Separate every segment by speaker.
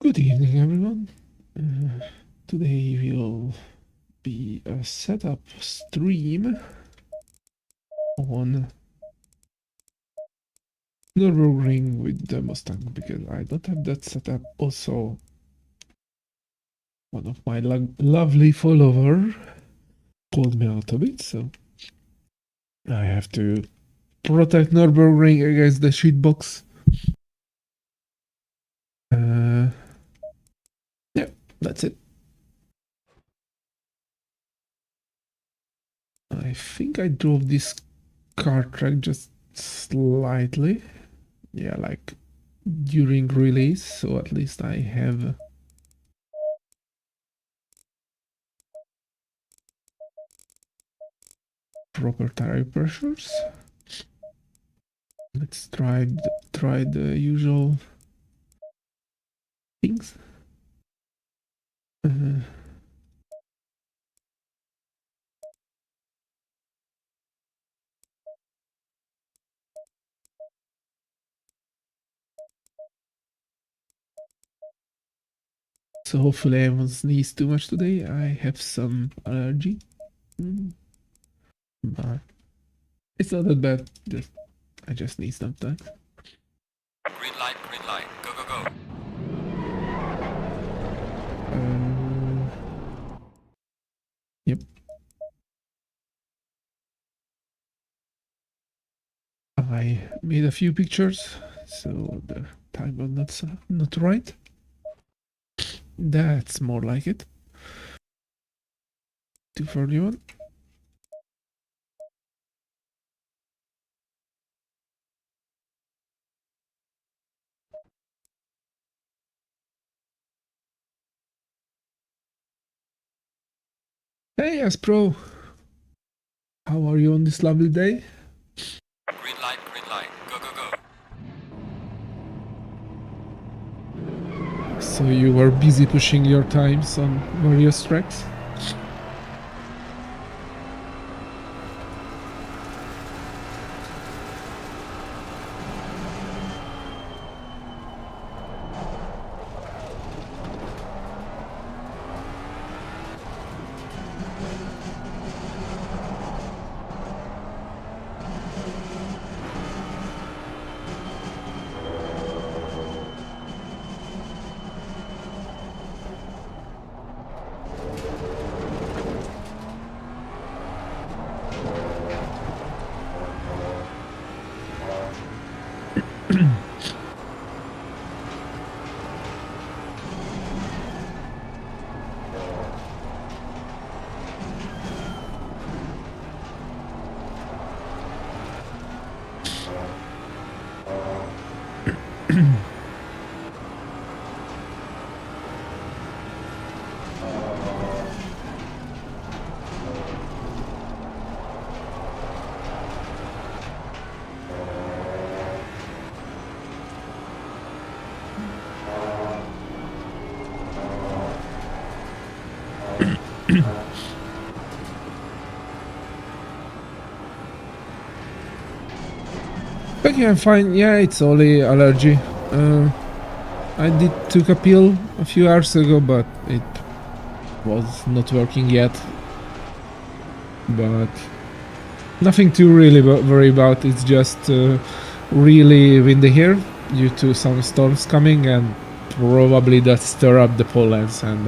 Speaker 1: Good evening, everyone. Today will be a setup stream on Nürburgring with the Mustang because I don't have that setup. Also, one of my lovely follower called me out of it, so I have to protect Nürburgring against the shitbox. Yeah, that's it. I think I drove this car track just slightly. Yeah, like during release, so at least I have proper tire pressures. Let's try the usual things. So hopefully I won't sneeze too much today. I have some allergy, but it's not that bad. I just sneeze sometimes.
Speaker 2: Green light, go, go, go.
Speaker 1: Yep. I made a few pictures, so the time was not right. That's more like it. 241. Hey, Aspro. How are you on this lovely day?
Speaker 2: Green light, go, go, go.
Speaker 1: So you were busy pushing your times on various tracks? Okay, I'm fine. Yeah, it's only allergy. I took a pill a few hours ago, but it was not working yet. But nothing to really worry about. It's just really windy here due to some storms coming, and probably that stir up the pollens, and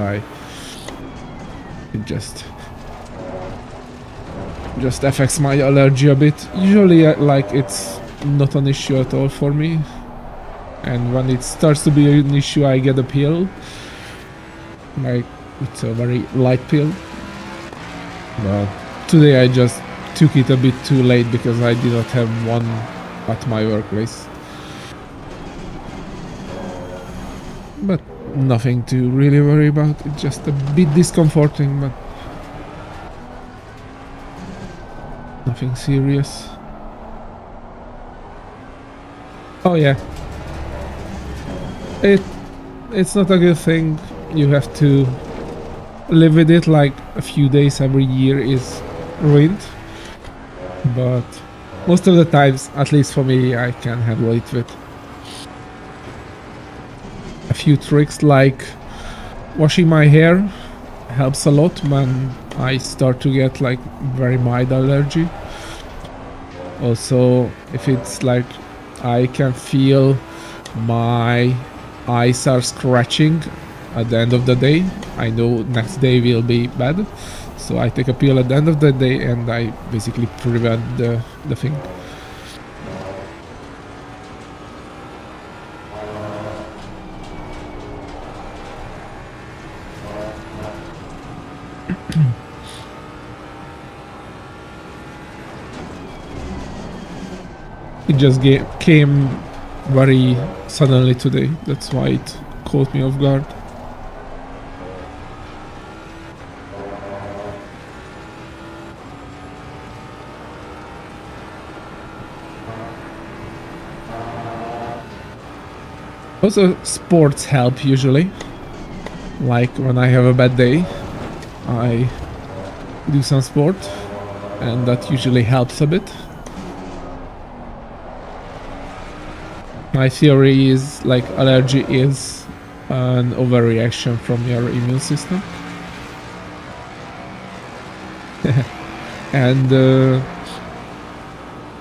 Speaker 1: it just affects my allergy a bit. Usually, like, it's not an issue at all for me, and when it starts to be an issue, I get a pill. Like, it's a very light pill, but today I just took it a bit too late because I did not have one at my workplace. But nothing to really worry about. It's just a bit discomforting, but nothing serious. Oh yeah. It's not a good thing. You have to live with it. Like, a few days every year is ruined. But most of the times, at least for me, I can handle it with a few tricks like washing my hair helps a lot when I start to get like very mild allergy. Also, if it's like I can feel my eyes are scratching at the end of the day, I know next day will be bad. So I take a pill at the end of the day and I basically prevent the thing. It just came very suddenly today. That's why it caught me off guard. Also, sports help usually. Like when I have a bad day, I do some sport, and that usually helps a bit. My theory is like allergy is an overreaction from your immune system. And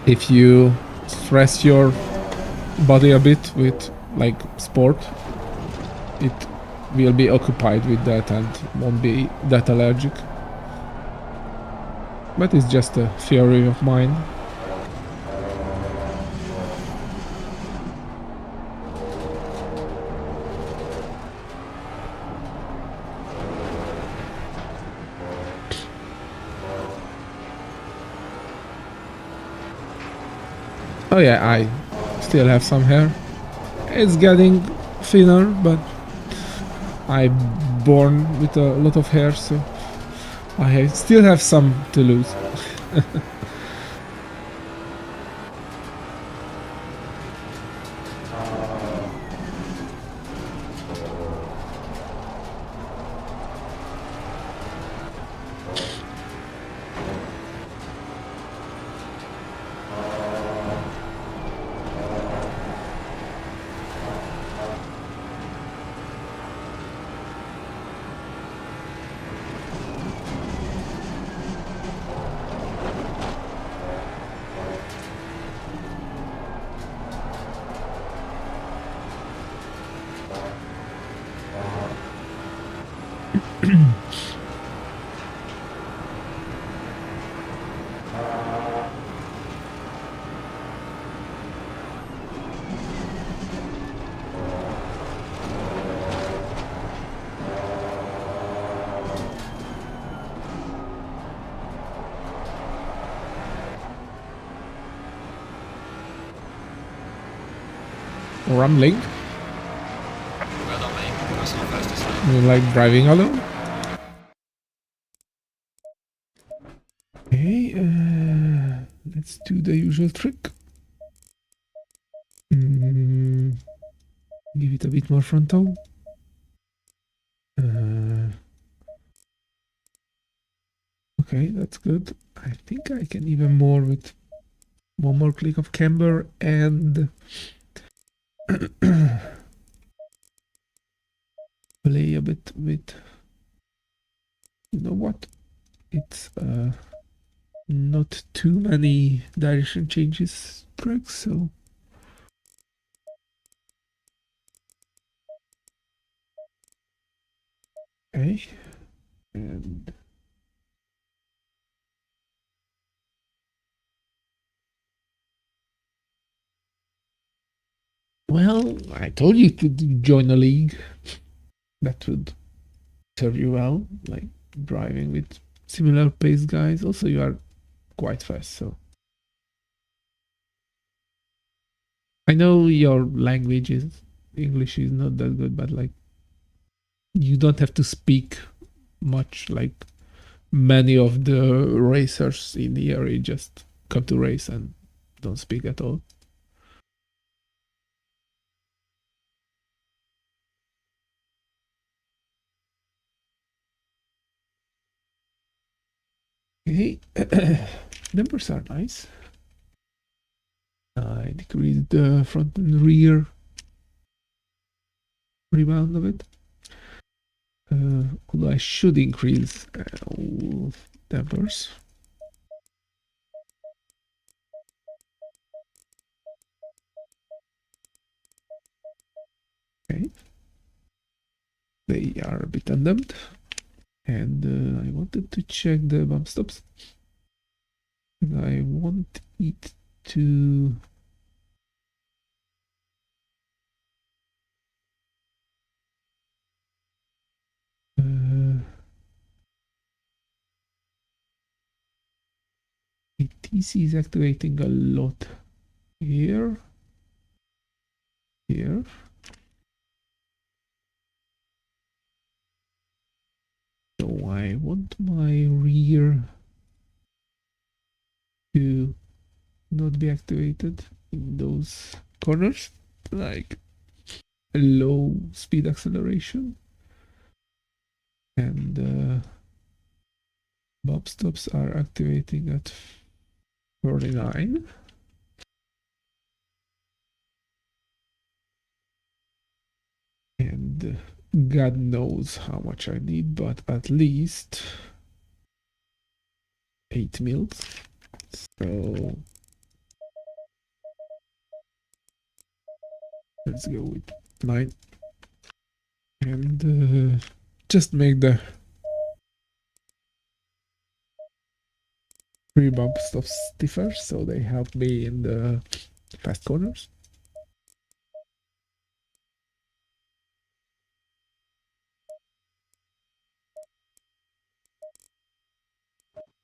Speaker 1: if you stress your body a bit with like sport, it will be occupied with that and won't be that allergic. But it's just a theory of mine. Oh yeah, I still have some hair. It's getting thinner, but I'm born with a lot of hair, so I still have some to lose. Rumbling?
Speaker 2: Well done, mate. Personal first to say.
Speaker 1: You like driving alone? Okay, let's do the usual trick. Give it a bit more frontal. Okay, that's good. I think I can even more with one more click of camber and play a bit with, you know what, it's not too many direction changes tricks, so okay, and well, I told you to join a league. That would serve you well, like driving with similar pace guys. Also, you are quite fast, so I know your language is English is not that good, but like you don't have to speak much like many of the racers in the area just come to race and don't speak at all. Okay, numbers are nice. I decreased the front and rear. rebound of it. Although I should increase dampers. Okay. They are a bit undamped. And I wanted to check the bump stops. And I want it to ATC is activating a lot here, here. So I want my rear to not be activated in those corners, like a low speed acceleration. And bump stops are activating at 49. And God knows how much I need, but at least 8 mils. So let's go with 9. And just make the free bump stops stiffer so they help me in the fast corners.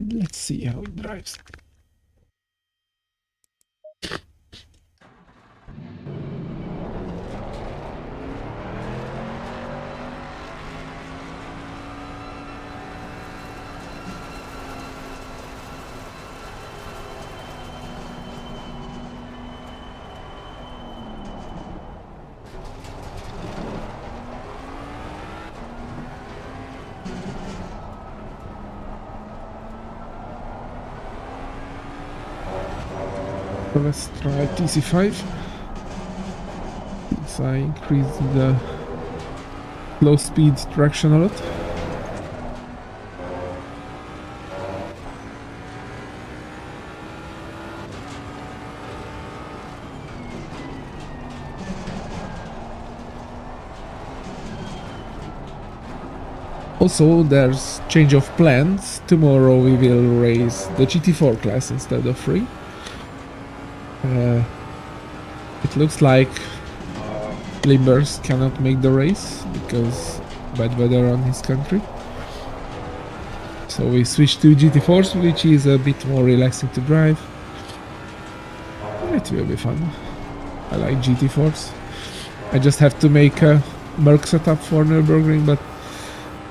Speaker 1: Let's see how it drives. So let's try TC5. So I increased the low speed traction a lot. Also, there's change of plans. Tomorrow we will raise the GT4 class instead of 3. It looks like Limbers cannot make the race because bad weather on his country. So we switched to GT4s, which is a bit more relaxing to drive. It will be fun. I like GT4s. I just have to make a Merc setup for Nürburgring, but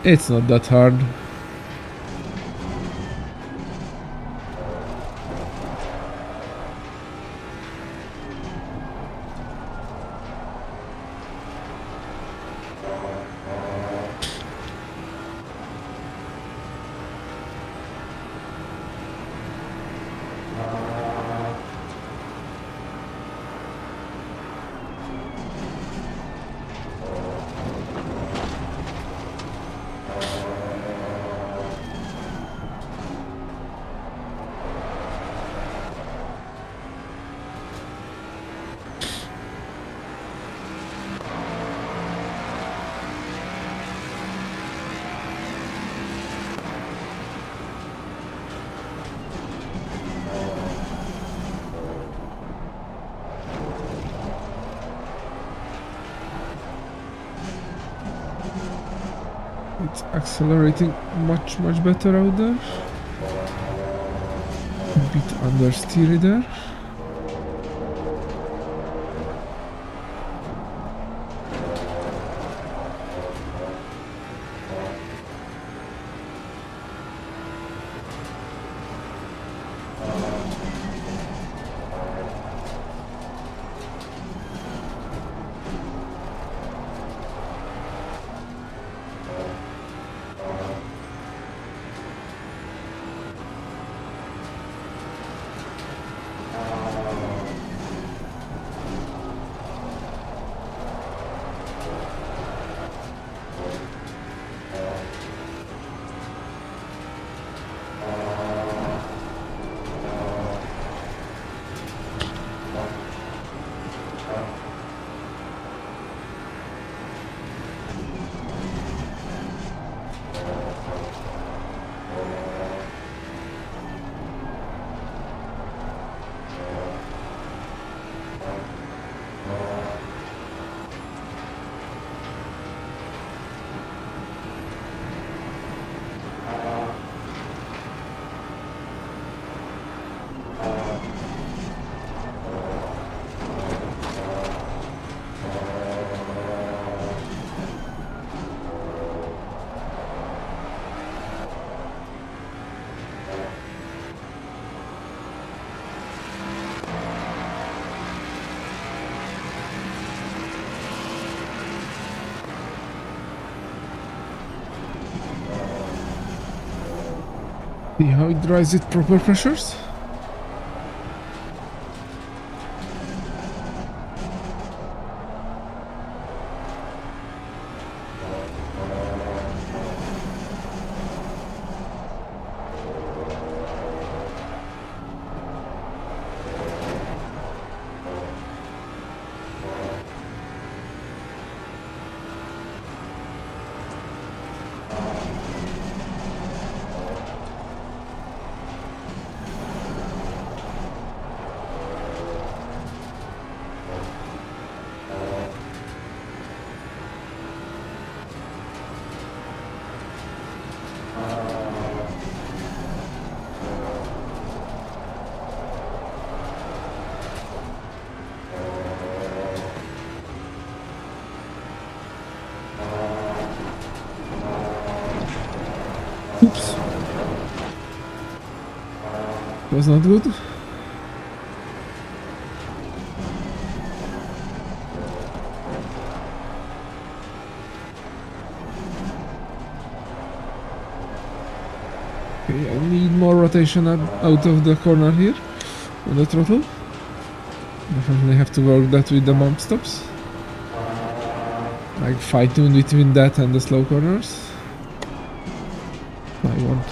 Speaker 1: it's not that hard. It's accelerating much better out there. A bit understeery there. See how it drives at proper pressures? Oops. Was not good. Okay, I need more rotation out of the corner here on the throttle. Definitely have to work that with the bump stops. Like fine-tune between that and the slow corners. I want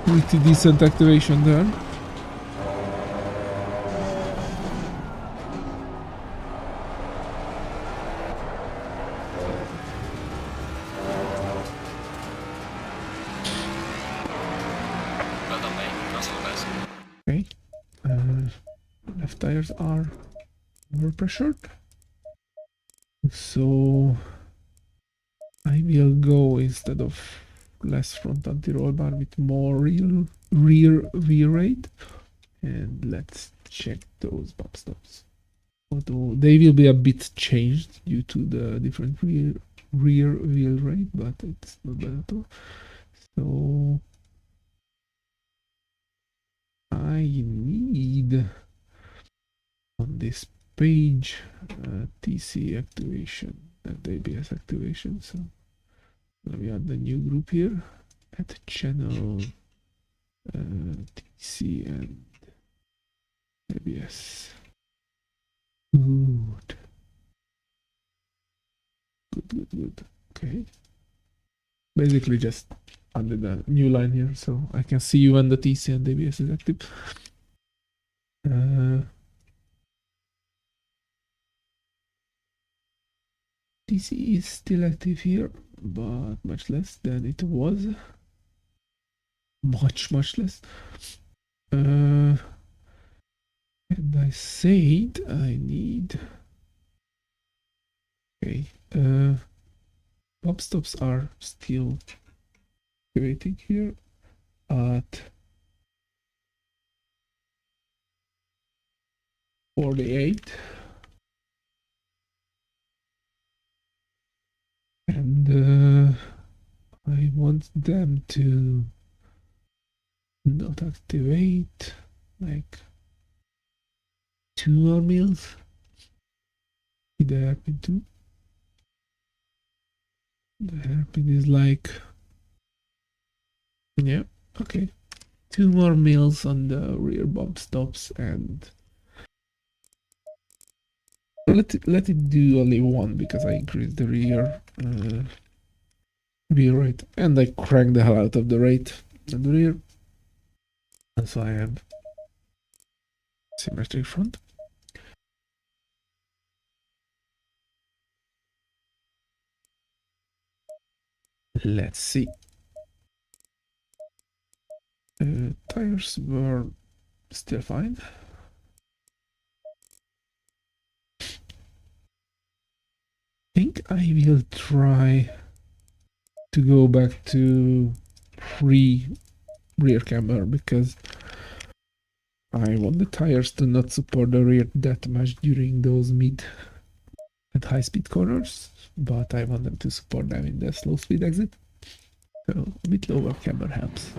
Speaker 1: pretty decent activation there.
Speaker 2: Well done, mate. That's all the best.
Speaker 1: Okay. Left tires are overpressured. So I will go, instead of less front anti-roll bar, with more rear wheel rate. And let's check those bump stops. Although they will be a bit changed due to the different rear wheel rate, but it's not bad at all. So I need on this page TC activation and ABS activation. So let me add the new group here at channel TC and ABS. Good. Good. Okay. Basically just added a new line here, so I can see when the TC and ABS is active. TC is still active here, but much less than it was. Much less. And I said I need... Okay. Bump stops are still activating here at 48. And I want them to not activate like 2 more mils. The hairpin too. The hairpin is like, yeah, okay. 2 more mils on the rear bump stops, and let it do only 1 because I increased the rear rate, and I cranked the hell out of the rate at the rear, and so I have symmetric front. Let's see. Tires were still fine. I think I will try to go back to rear camber because I want the tires to not support the rear that much during those mid and high speed corners, but I want them to support them in the slow speed exit. So a bit lower camber helps.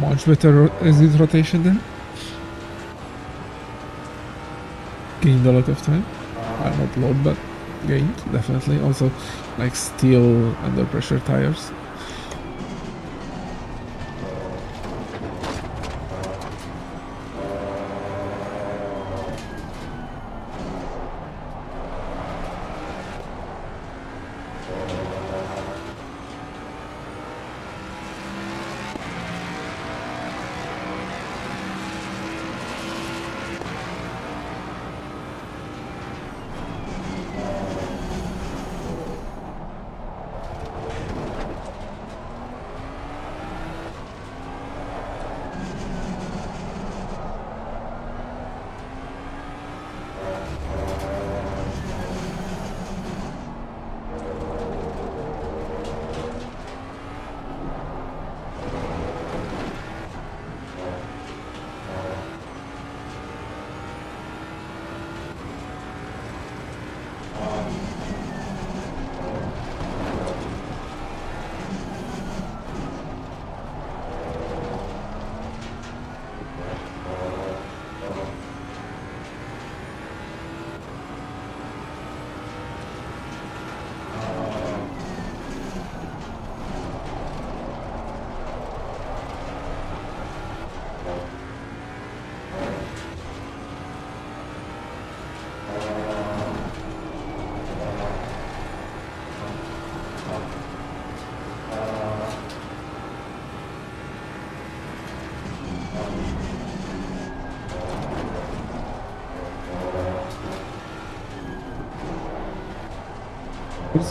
Speaker 1: much better exit rotation there. Gained a lot of time. Not load, but gained, definitely. Also, like steel under pressure tires.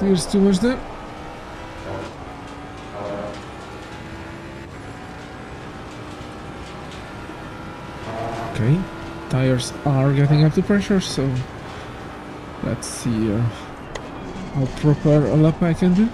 Speaker 1: There's too much there. Okay, tires are getting up to pressure, so let's see how proper a lap I can do.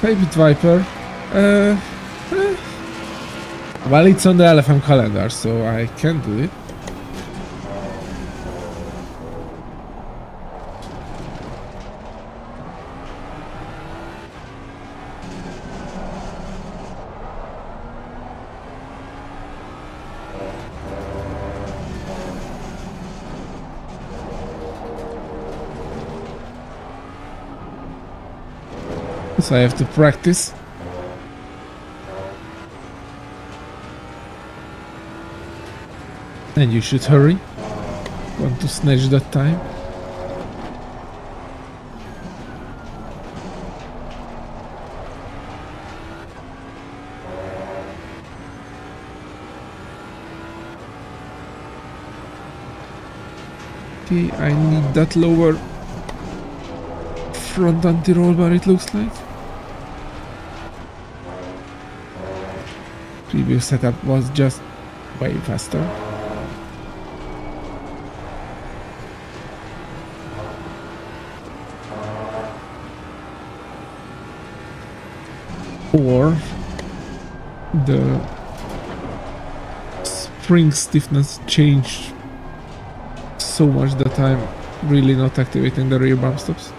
Speaker 1: Pit Viper. Well, it's on the LFM calendar, so I can do it. So I have to practice. And you should hurry. Want to snatch that time. Okay, I need that lower front anti-roll bar, it looks like. Previous setup was just way faster. Or the spring stiffness changed so much that I'm really not activating the rear bump stops.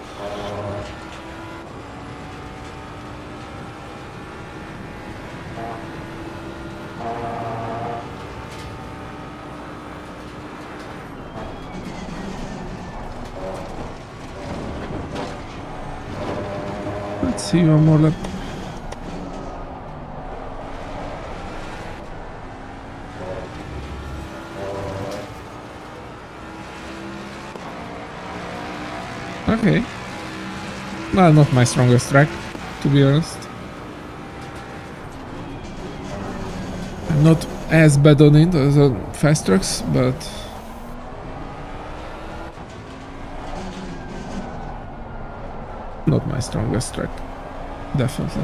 Speaker 1: Let's see one more lap. Okay. Well, not my strongest track, to be honest. I'm not as bad on it as on fast tracks, but not my strongest track, definitely.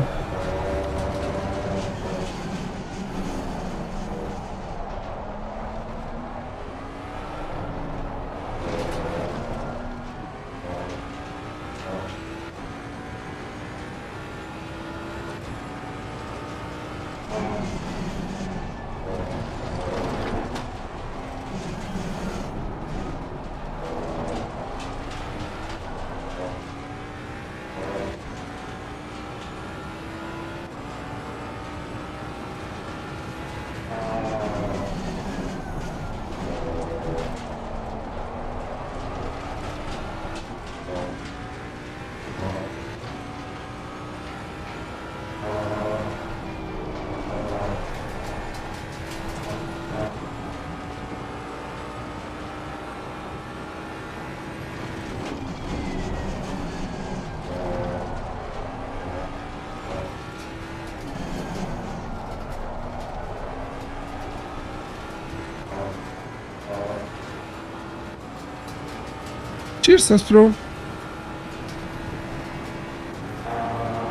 Speaker 1: Cheers, Astro.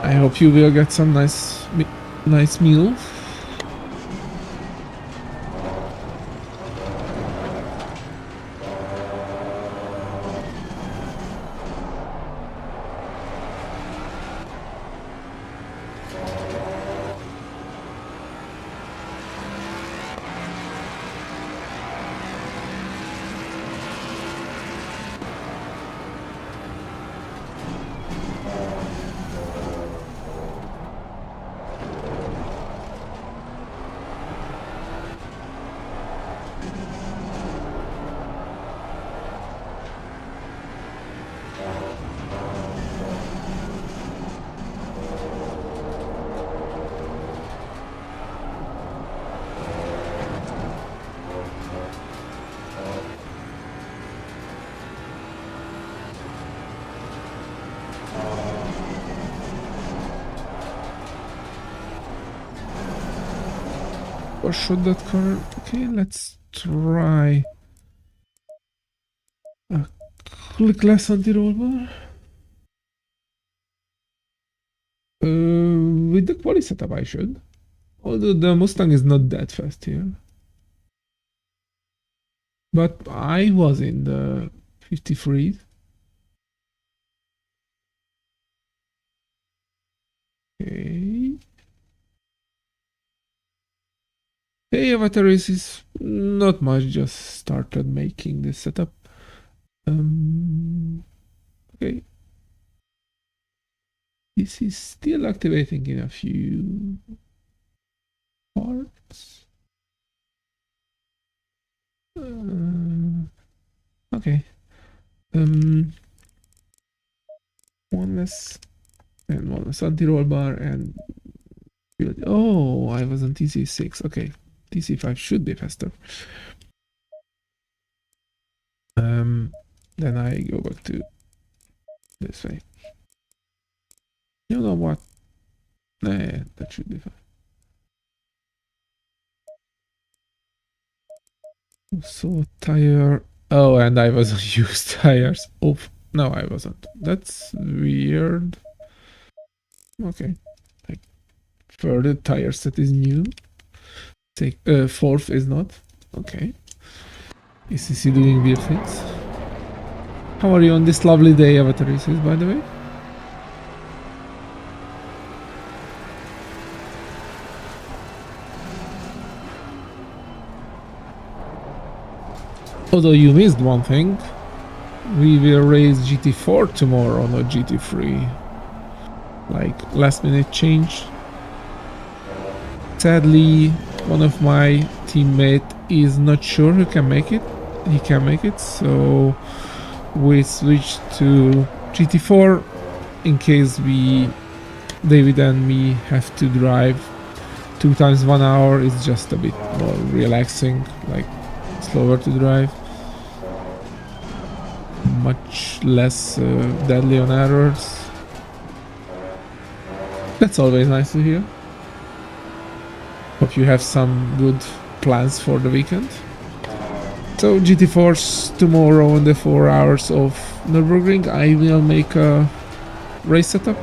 Speaker 1: I hope you will get some nice meal. Or should that car? Okay, let's try a click less anti-roll bar. With the quali setup I should. Although the Mustang is not that fast here. But I was in the 53. Okay. Hey, Avatar is not much, just started making this setup. Okay. This is still activating in a few parts. Okay. One less and one less anti-roll bar and oh, I was on TC6. Okay, TC5 should be faster. Then I go back to this way. You know what? Nah, that should be fine. So tire. Oh, and I was on used tires. Oh, no, I wasn't. That's weird. Okay. Like, further tire set is new. Take fourth is not. Okay. ACC doing weird things. How are you on this lovely day, Avatar races, by the way? Although you missed one thing, we will race GT4 tomorrow, not GT3. Like, last minute change. Sadly, one of my teammates is not sure who can make it. He can make it, so we switched to GT4 in case David and me have to drive 2 times 1 hour. It's just a bit more relaxing, like slower to drive. Much less deadly on errors. That's always nice to hear. Hope you have some good plans for the weekend. So GT4's tomorrow in the 4 hours of Nürburgring. I will make a race setup.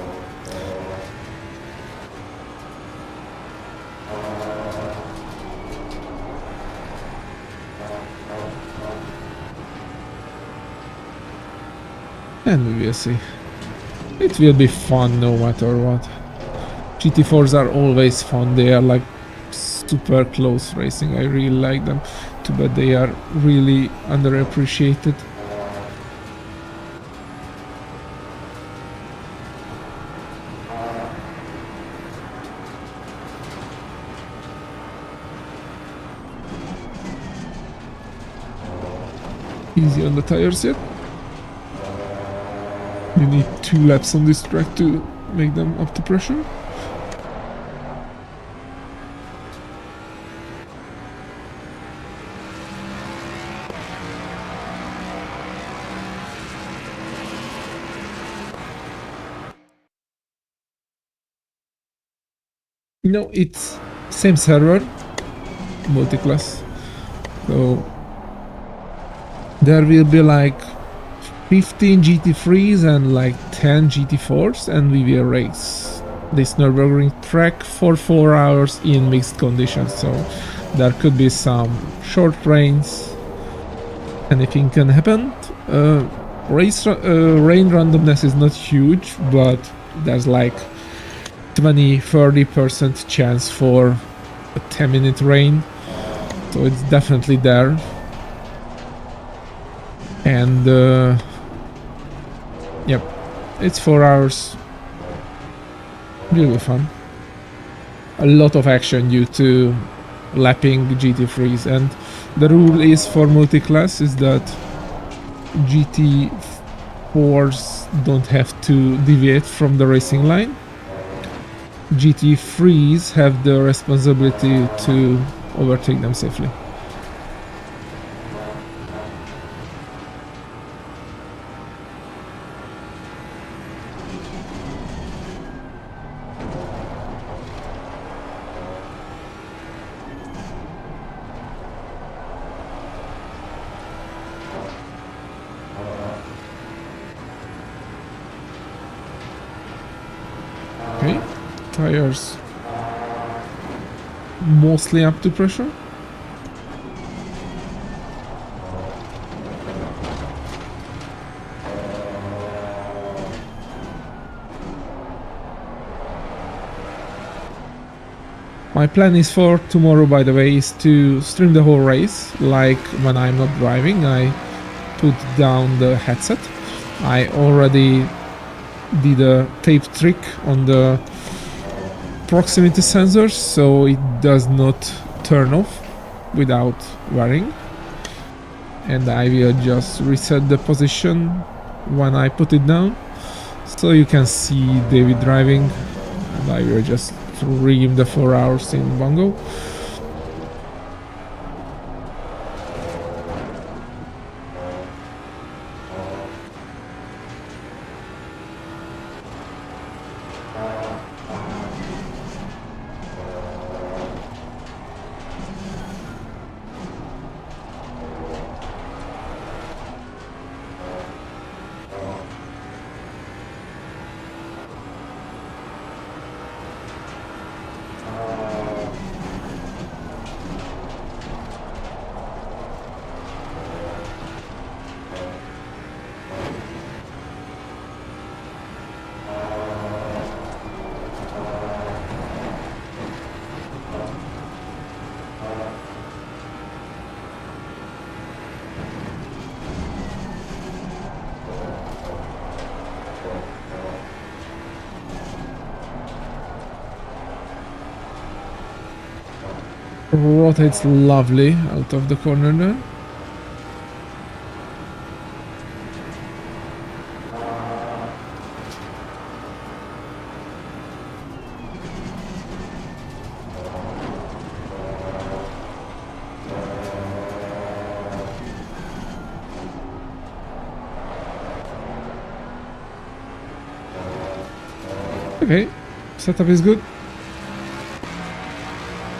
Speaker 1: And we will see. It will be fun no matter what. GT4s are always fun. They are like super close racing. I really like them. Too bad they are really underappreciated. Easy on the tires yet. You need 2 laps on this track to make them up to pressure. No, it's same server, multi-class. So there will be like 15 GT3s and like 10 GT4s, and we will race this Nürburgring track for 4 hours in mixed conditions. So there could be some short rains. Anything can happen. Rain randomness is not huge, but there's like 20-30% chance for a 10-minute rain, so it's definitely there. And yep, it's 4 hours. Really fun. A lot of action due to lapping GT3s, and the rule is for multi-class is that GT4s don't have to deviate from the racing line. GT3s have the responsibility to overtake them safely. Okay, tires mostly up to pressure. My plan is for tomorrow, by the way, is to stream the whole race. Like when I'm not driving, I put down the headset. I already did a tape trick on the proximity sensors, so it does not turn off without wearing. And I will just reset the position when I put it down, so you can see David driving, and I will just ream the 4 hours in Bongo. Rotates lovely out of the corner there. Okay, setup is good.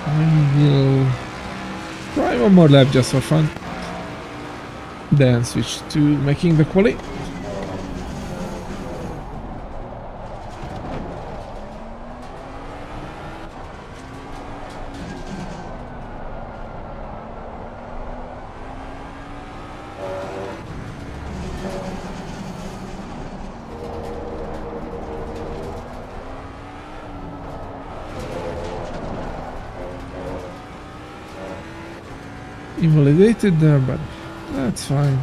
Speaker 1: I will try one more lap just for fun, then switch to making the quali. Invalidated there, but that's fine.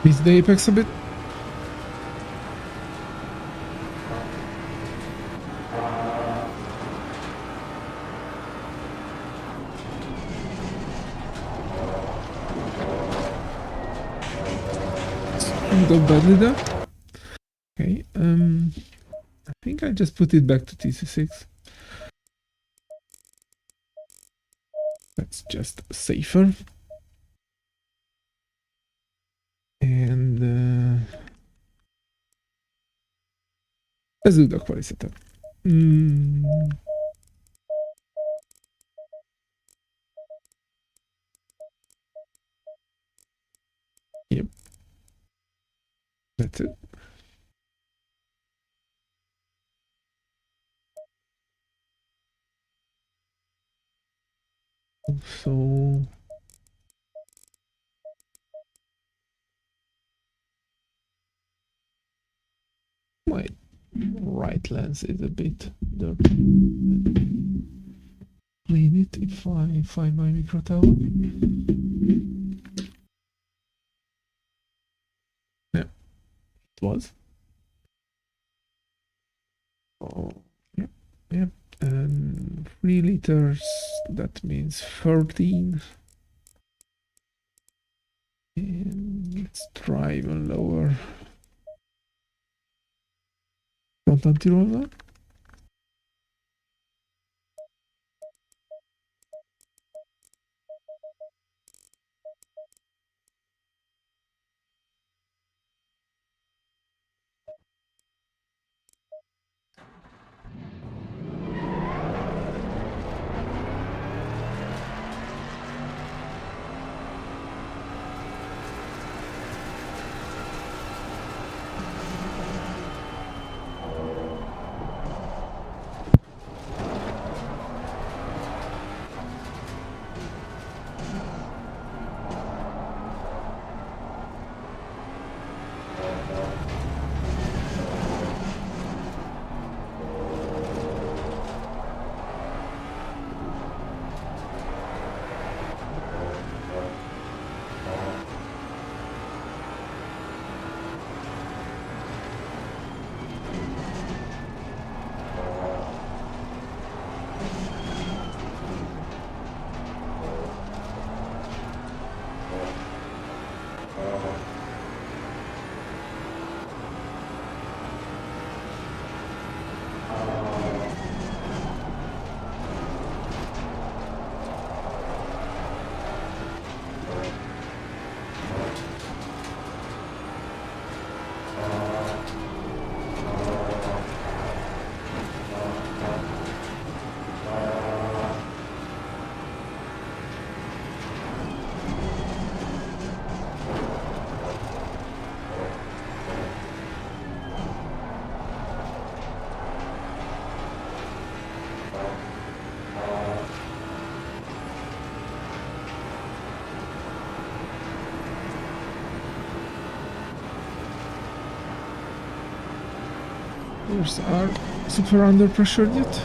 Speaker 1: Miss the apex a bit. Screwed up badly there. Okay, I think I just put it back to TC6. That's just safer. And let's do the quality setup. Yep. That's it. So my right lens is a bit dirty. Clean it if I find my micro tower. Yeah, it was. Oh, yeah, yeah. And 3 liters, that means 13. And let's try even lower. Front anti-roll. Doors are super under pressure yet.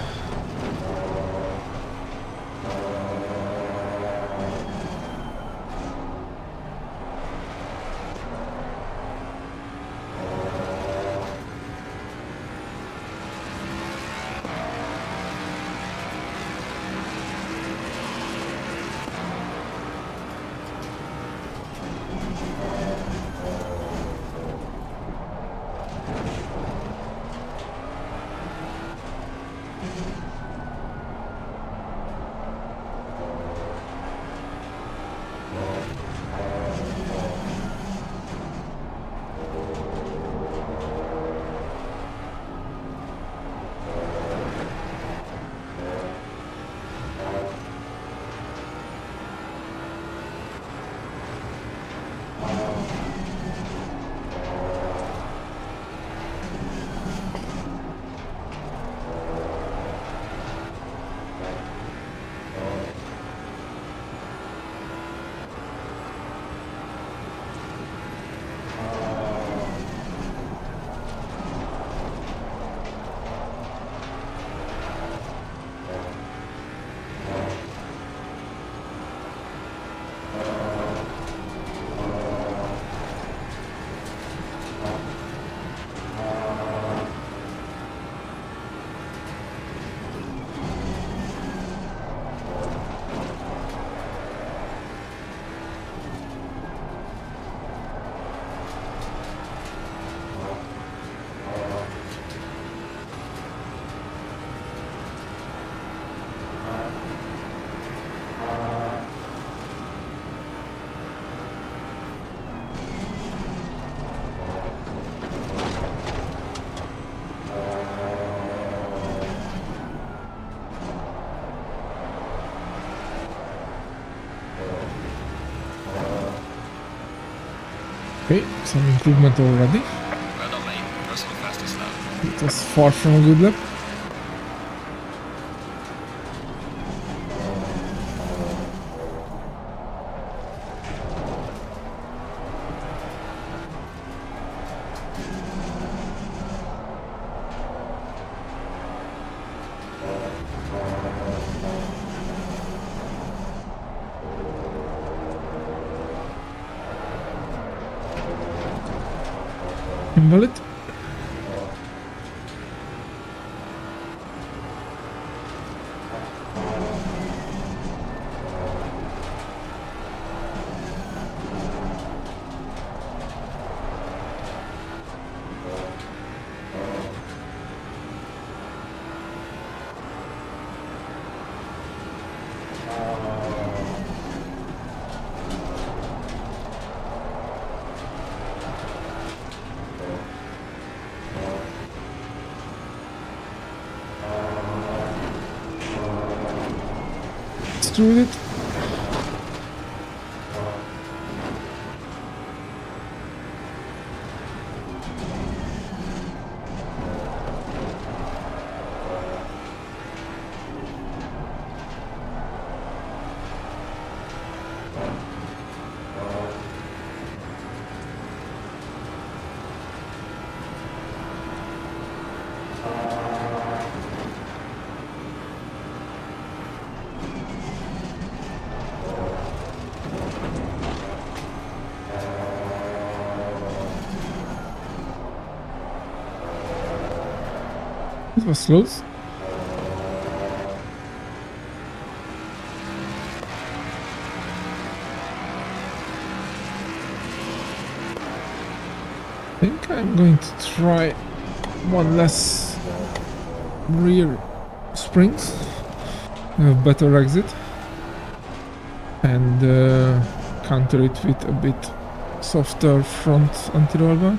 Speaker 1: Okay, some improvement already.
Speaker 2: Well done, mate. Personal fastest lap.
Speaker 1: It was far from a good lap. Invalid. Through it. It was close. I think I'm going to try one less rear springs, a better exit, and counter it with a bit softer front anti-roll bar.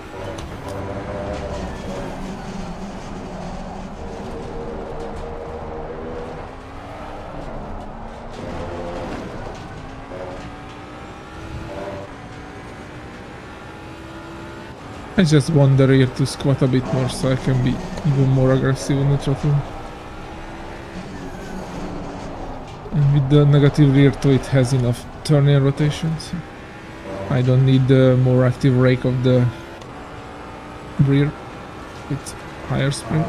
Speaker 1: I just want the rear to squat a bit more so I can be even more aggressive on the throttle. And with the negative rear toe it has enough turning rotations. I don't need the more active rake of the rear with higher spring.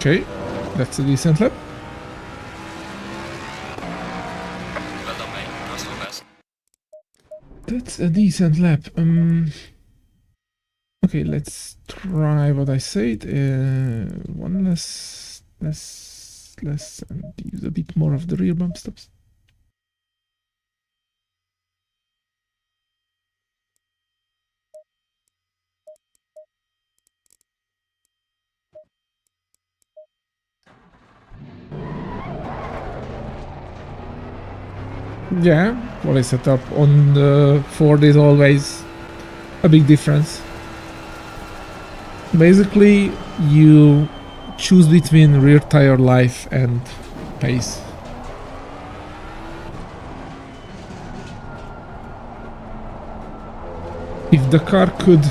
Speaker 1: Okay, that's a decent lap.
Speaker 2: Well done, mate. Personal best.
Speaker 1: That's a decent lap. Okay, let's try what I said. One less, and use a bit more of the rear bump stops. Yeah, what I set up on the Ford is always a big difference. Basically, you choose between rear tire life and pace. If the car could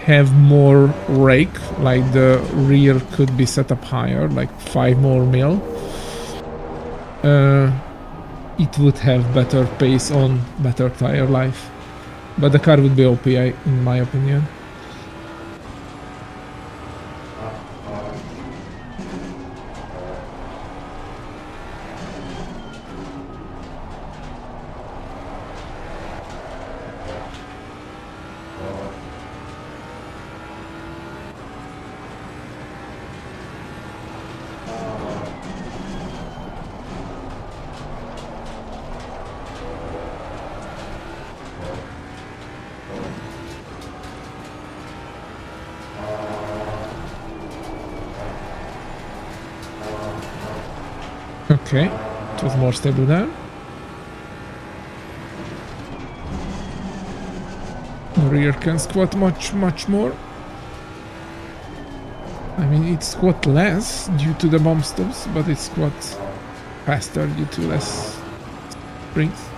Speaker 1: have more rake, like the rear could be set up higher, like 5 more mil, it would have better pace on better tire life. But the car would be OP, in my opinion. Okay, it was more stable there. The rear can squat much more. I mean, it squat less due to the bump stops, but it squats faster due to less springs.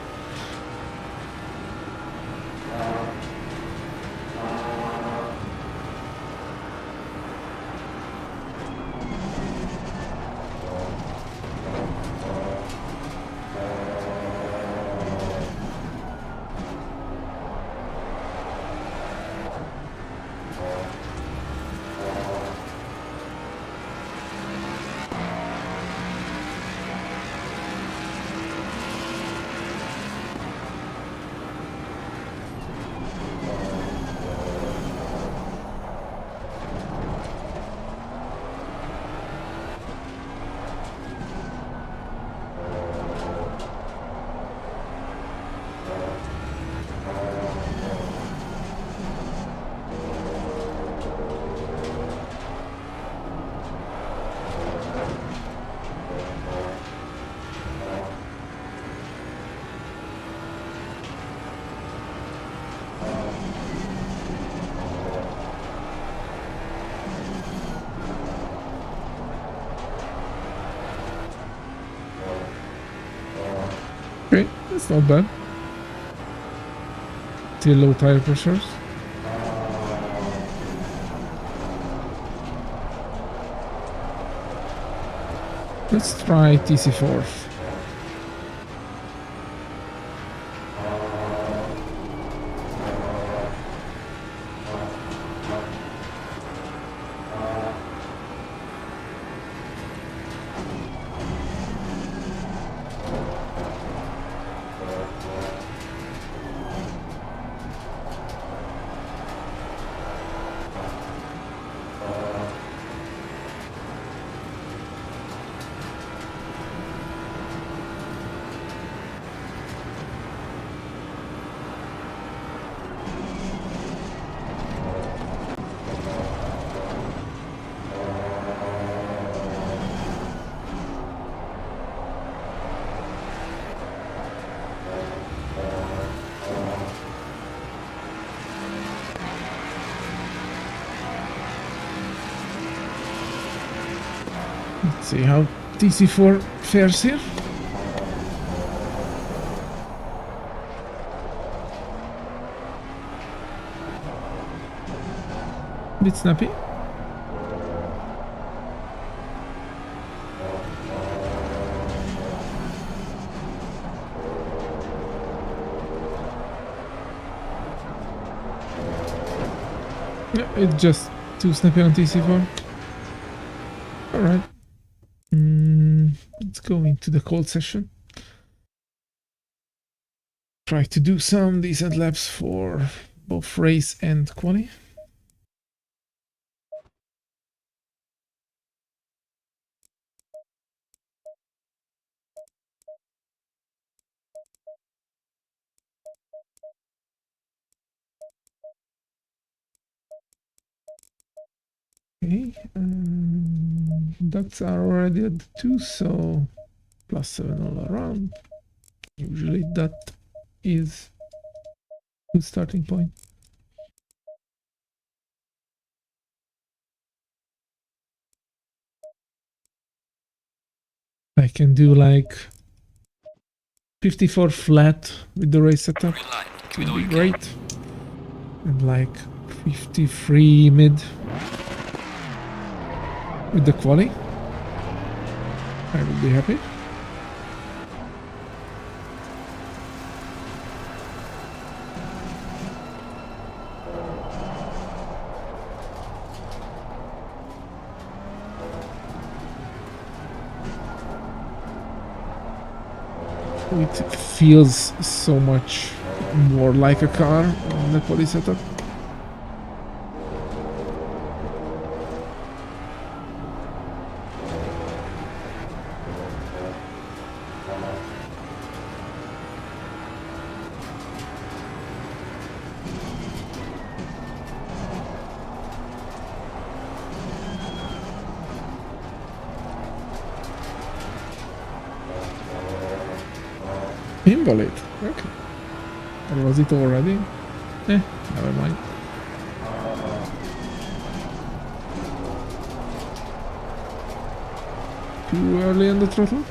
Speaker 1: Okay, that's not bad. Still low tire pressures. Let's try TC4. Let's see how TC4 fares here. Bit snappy. Yeah, it's just too snappy on TC4. Alright. Let's go into the cold session. Try to do some decent laps for both race and quali. Okay, ducts are already at 2, so +7 all around. Usually that is a good starting point. I can do like 54 flat with the race setup. It would be great. And like 53 mid with the quali. I will be happy. It feels so much more like a car on the quali setup. Invalid? Okay. Or was it already? Never mind. Too early on the throttle?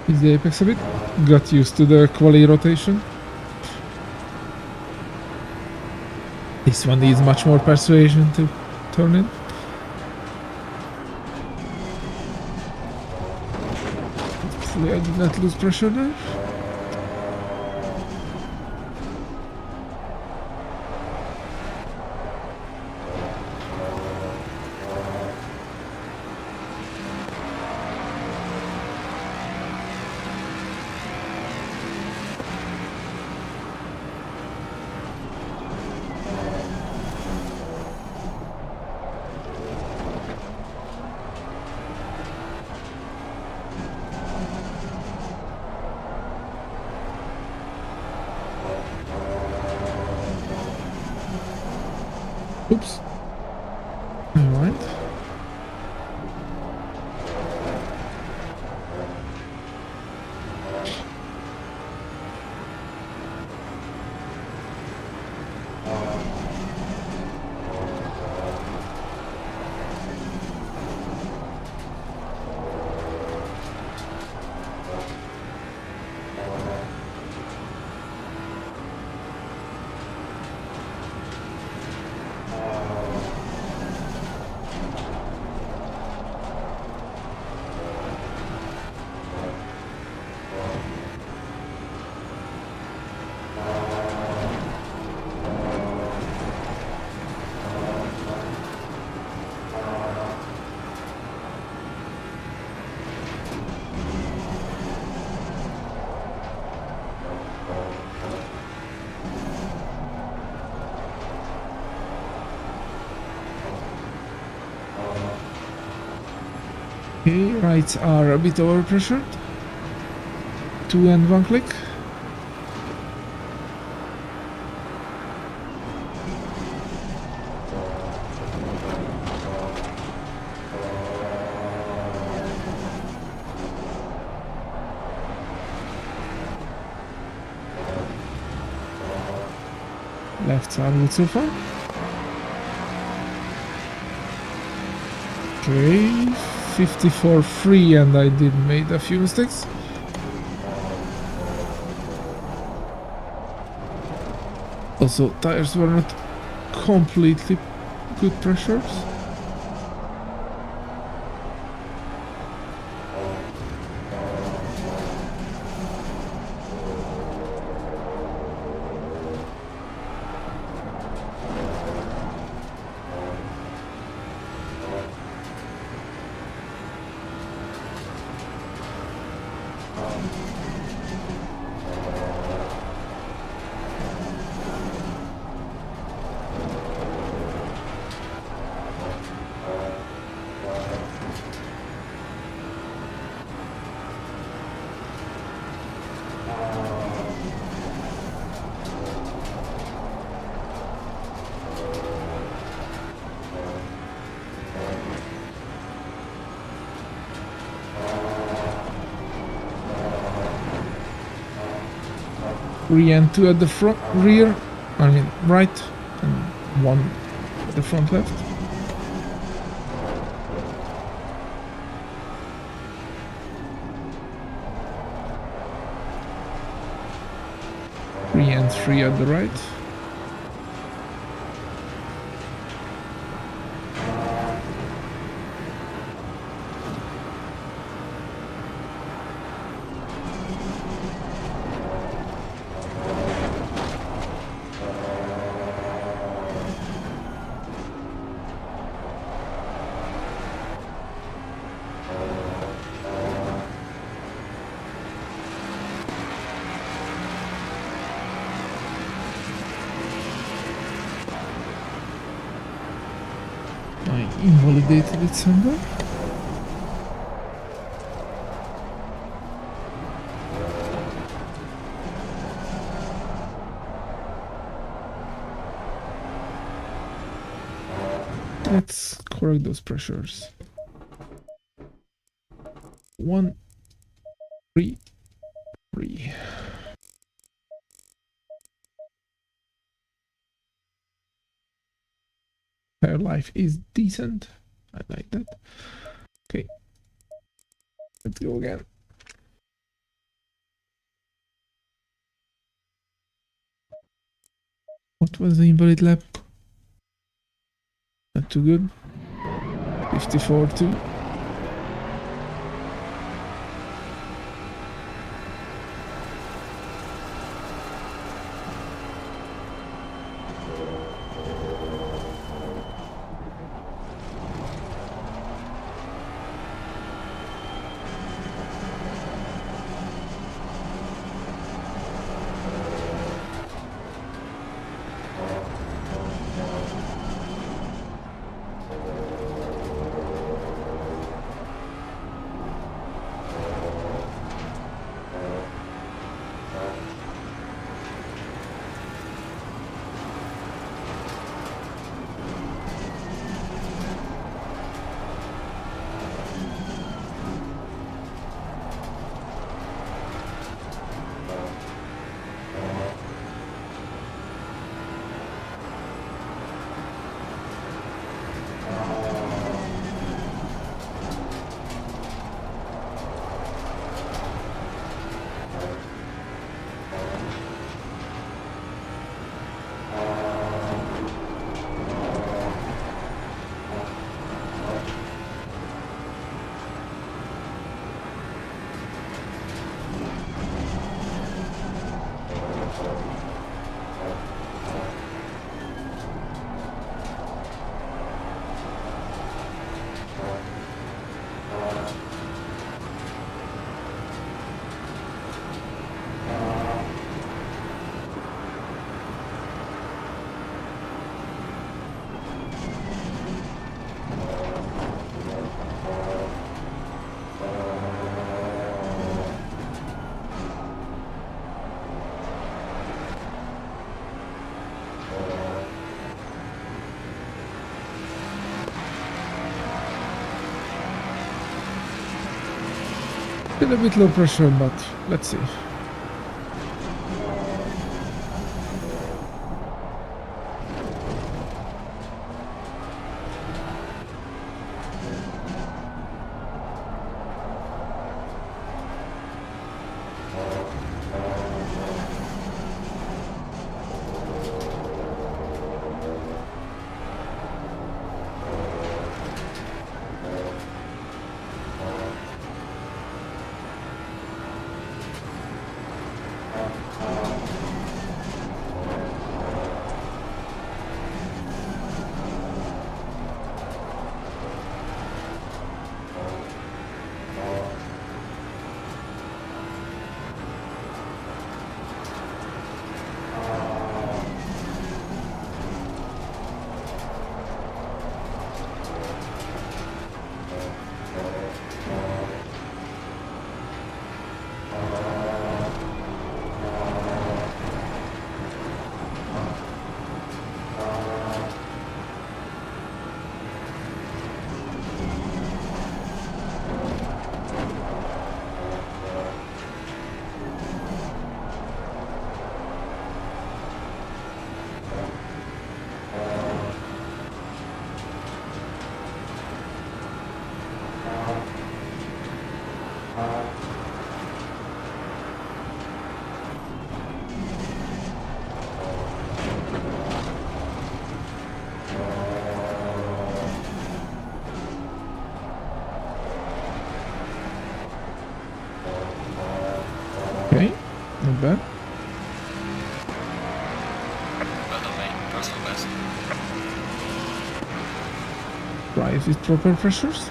Speaker 1: Is the apex a bit? Got used to the quali rotation. This one needs much more persuasion to turn in. Hopefully I did not lose pressure there. Oops. Alright. Okay, rights are a bit overpressured. 2 and 1 click. Lefts are good so far. Okay, 54 free, and I did made a few mistakes. Also, tires were not completely good pressures. Three and 2 at the front rear, I mean right, and 1 at the front left. Three and 3 at the right. I invalidated it somewhere. Let's correct those pressures. 1, 3, 3. Tire life is decent. I like that. Okay. Let's go again. What was the invalid lap? Not too good. 54.2. Still a bit low pressure, but let's see. Okay, not bad.
Speaker 2: Well done, mate. Personal best.
Speaker 1: Drive with proper pressures.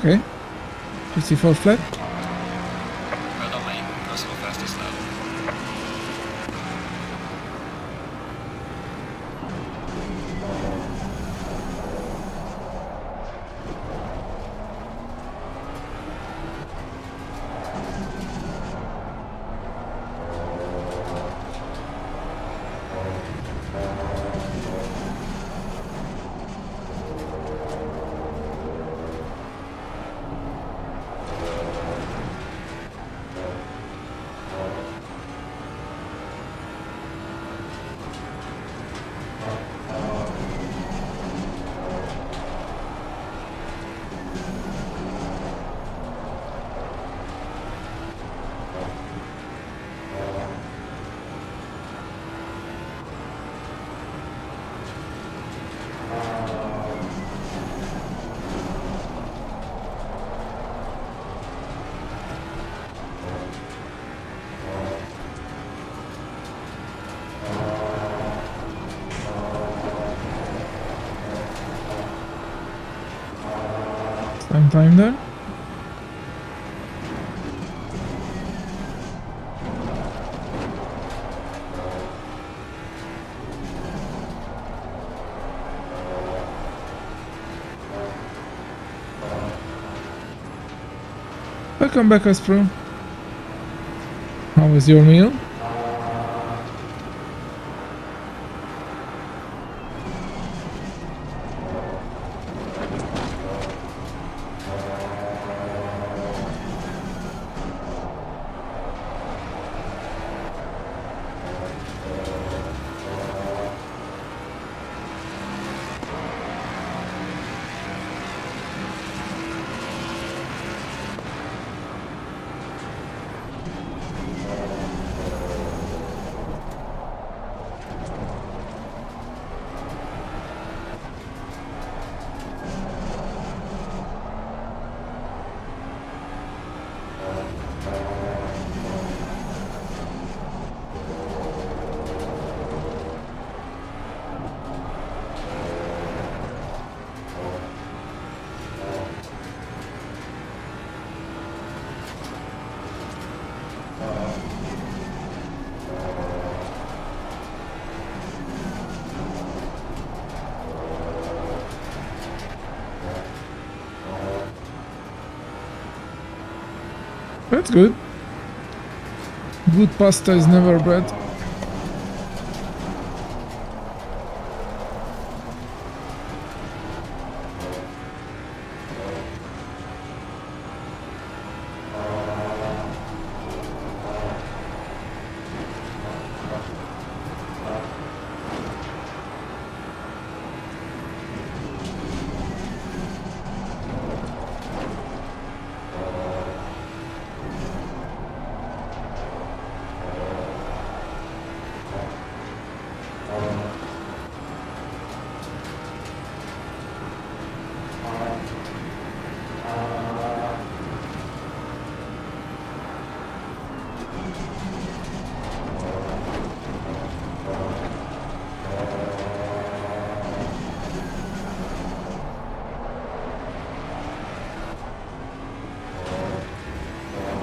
Speaker 1: Okay. 54 flat.
Speaker 2: Well done, mate. Personal fastest lap.
Speaker 1: Time there. Welcome back, Aspro. How was your meal? That's good. Good pasta is never bad.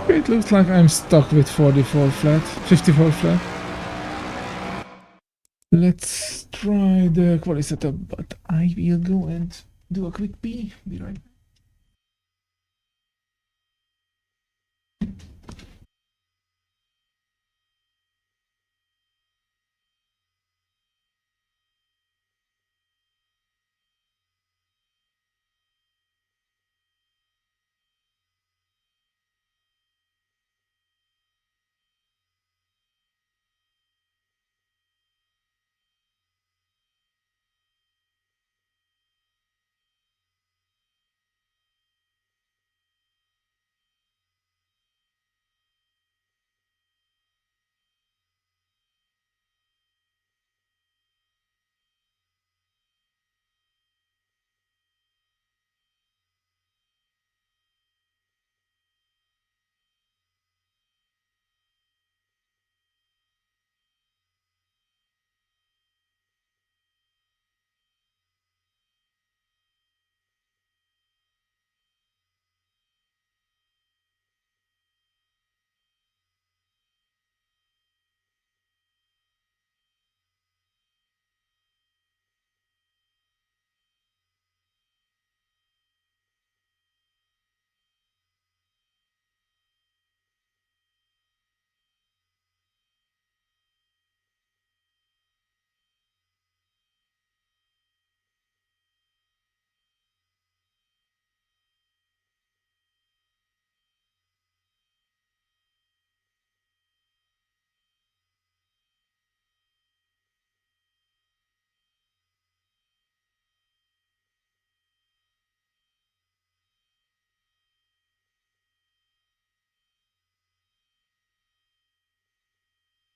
Speaker 1: It looks like I'm stuck with 44 flat, 54 flat. Let's try the quality setup, but I will go and do a quick pee. Be right back.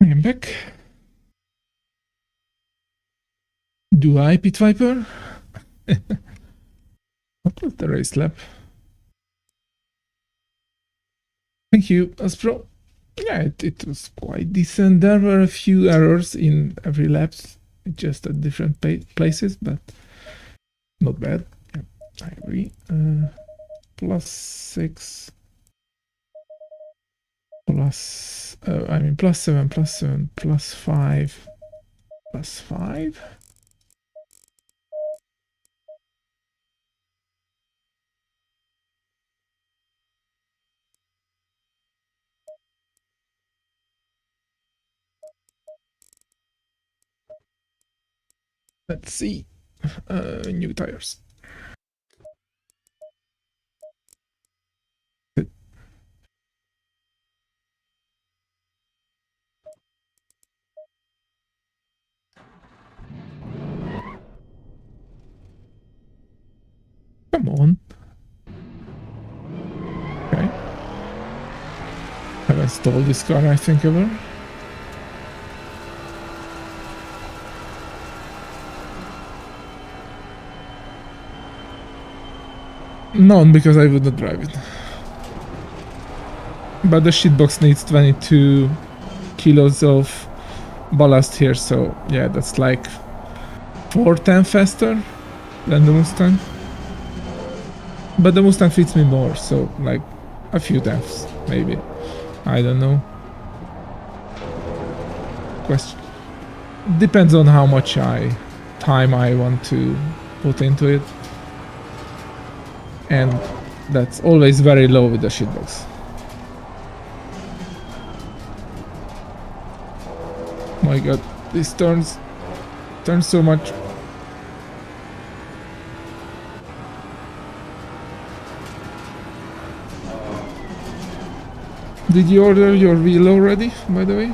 Speaker 1: I am back. Do I, Pit Viper? What was the race lap? Thank you, Aspro. Yeah, it was quite decent. There were a few errors in every lap, just at different places, but not bad. Yeah, I agree. +6, +7, +7, +5, +5. Let's see. New tires. Come on. Okay. Haven't stalled this car, I think, ever. None, because I would not drive it. But the shitbox needs 22 kilos of ballast here, so yeah, that's like 410 faster than the Mustang. But the Mustang fits me more, so like a few tenths, maybe. I don't know. Question. Depends on how much time I want to put into it. And that's always very low with the shitbox. My god, this turns so much. Did you order your wheel already, by the way?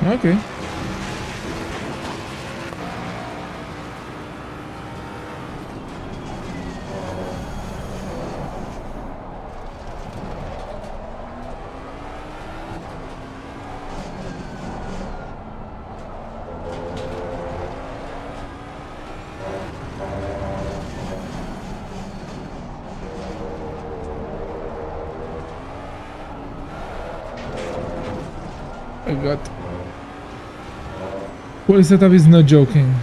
Speaker 1: Okay. I got. Full setup is not joking.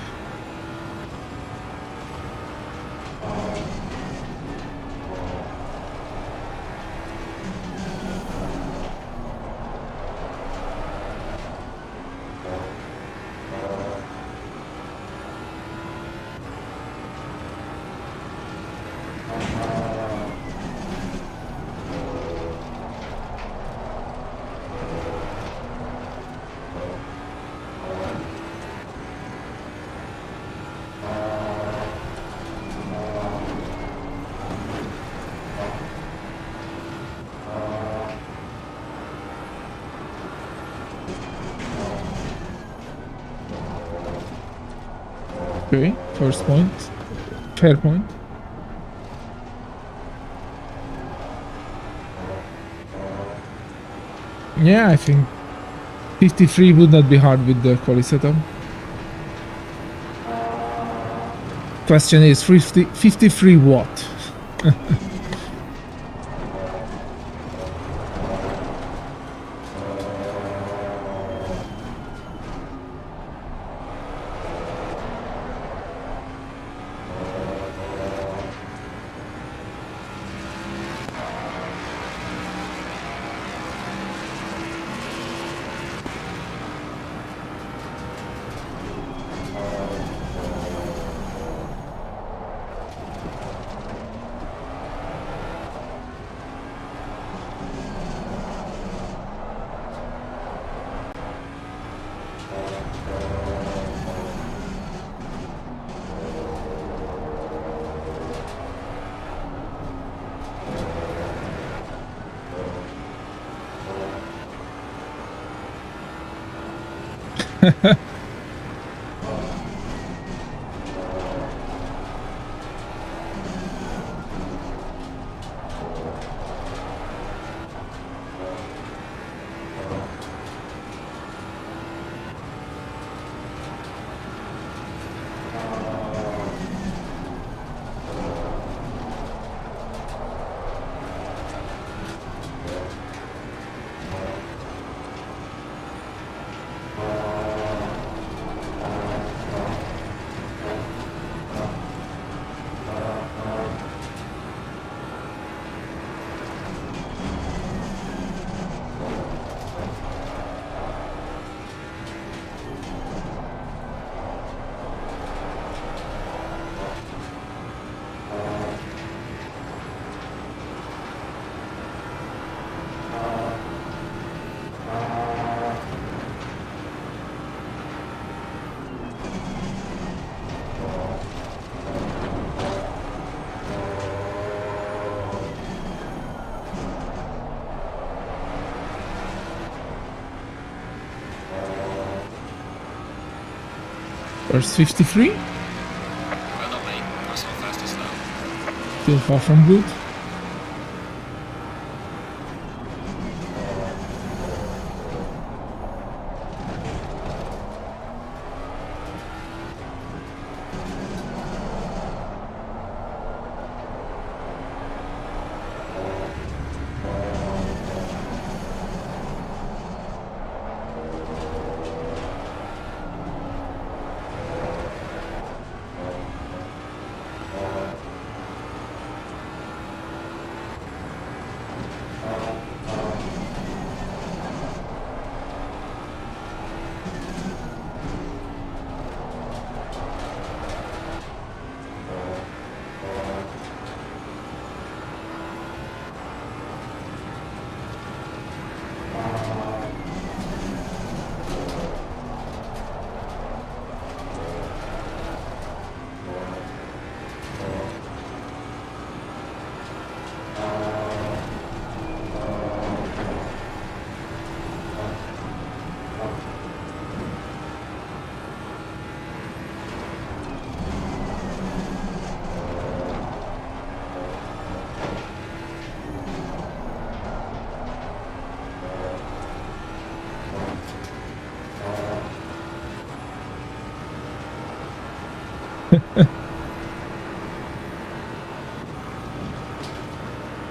Speaker 1: Okay, first point. Fair point. Yeah, I think 53 would not be hard with the quali setup. Question is 53 what? First 53,
Speaker 2: Well, not me. That's not fastest though.
Speaker 1: still far from good.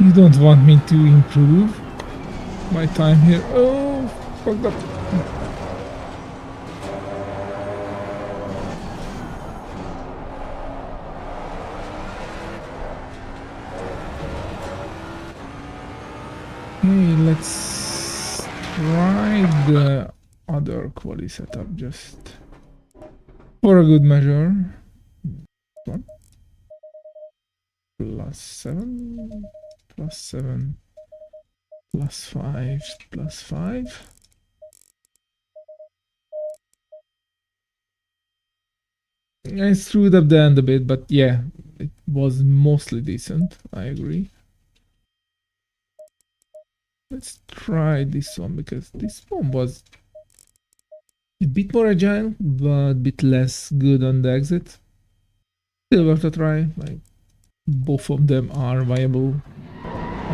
Speaker 1: You don't want me to improve my time here. Oh, fucked up. Okay, let's try the other quality setup just for a good measure. One. +7, +7, +5, +5. I screwed up the end a bit, but yeah, it was mostly decent. I agree. Let's try this one because this one was a bit more agile, but a bit less good on the exit. Still worth a try. Like both of them are viable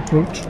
Speaker 1: approach.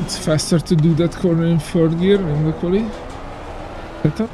Speaker 1: It's faster to do that corner in third gear in the quali setup.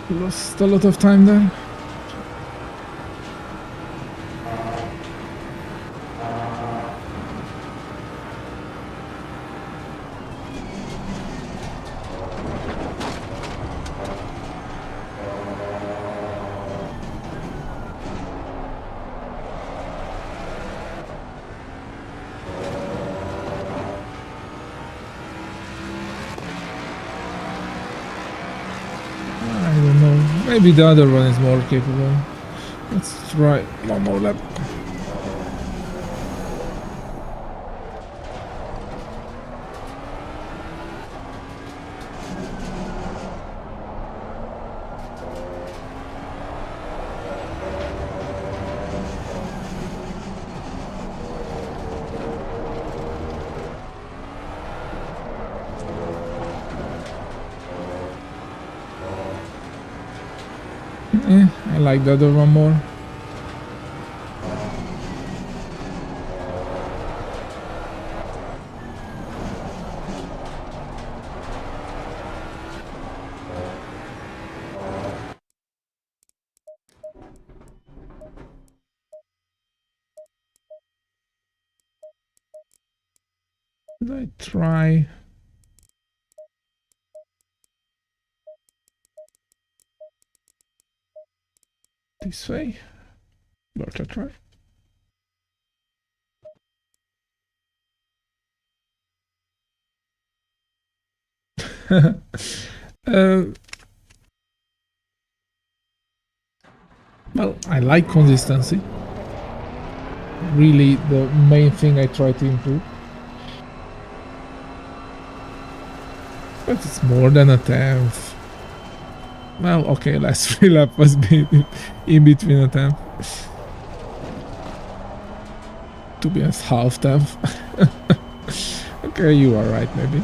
Speaker 1: Lost a lot of time there. I don't know. Maybe the other one is more capable. Let's try one more lap. I like the other one more. Should I try? This way? Worth a try. Well, I like consistency. Really the main thing I try to improve. But it's more than a tenth. Well, okay, last 3 lap was in between a tenth. To be honest, half tenth. Okay, you are right, maybe.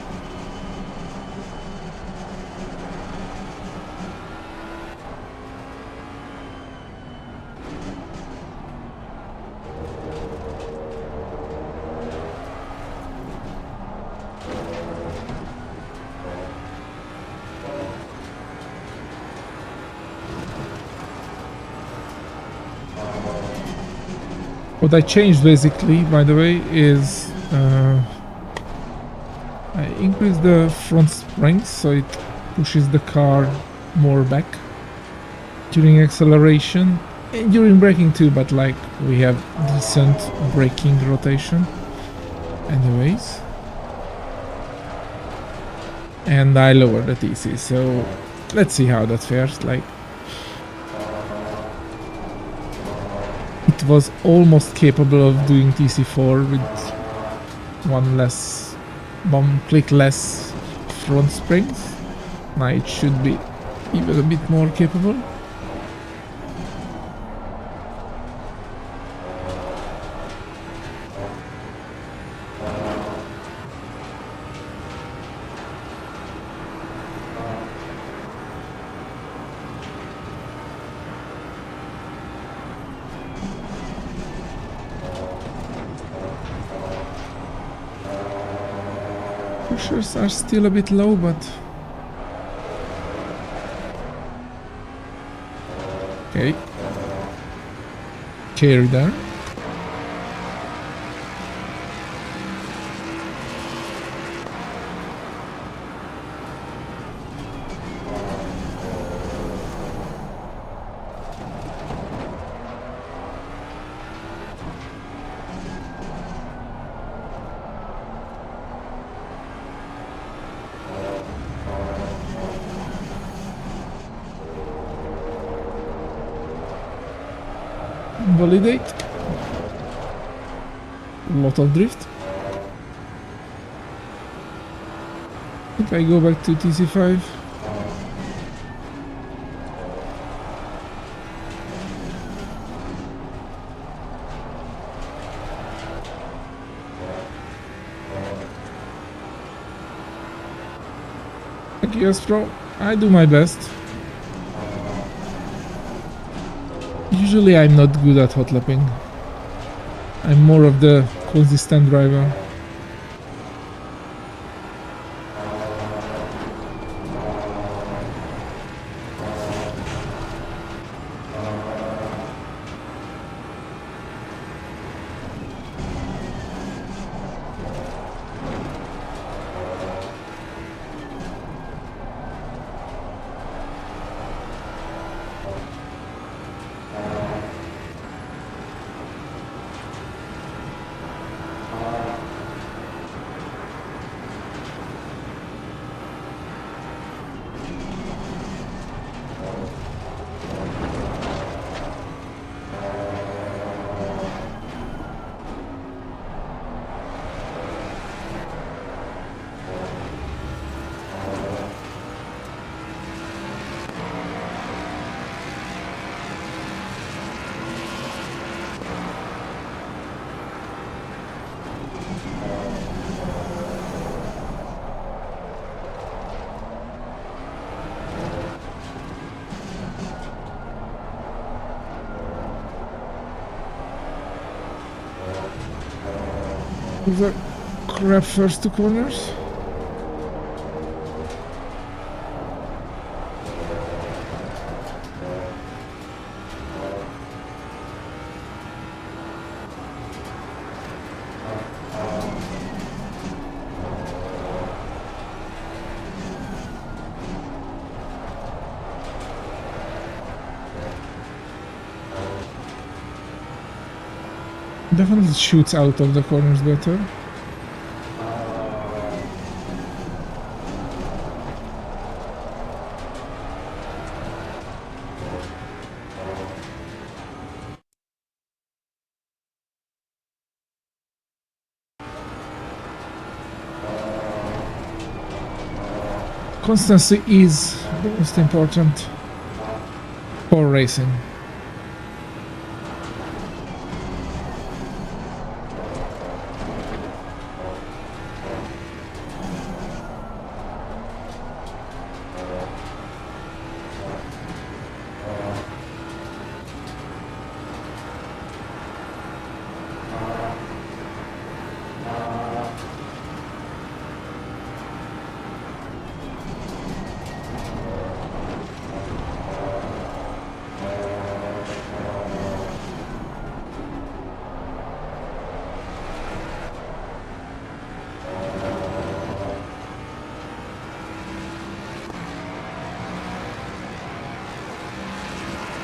Speaker 1: What I changed basically, by the way, is I increased the front springs so it pushes the car more back during acceleration and during braking too, but like we have decent braking rotation anyways. And I lowered the TC, so let's see how that fares. Like, it was almost capable of doing TC4 with one click less front springs. Now it should be even a bit more capable. Pressures are still a bit low, but okay. Carry there. Validate. Lot of drift. If I go back to TC5. Thank you, Astro. I do my best. Usually I'm not good at hot lapping. I'm more of the consistent driver. the crap first two corners. Definitely shoots out of the corners better. Constancy is the most important for racing.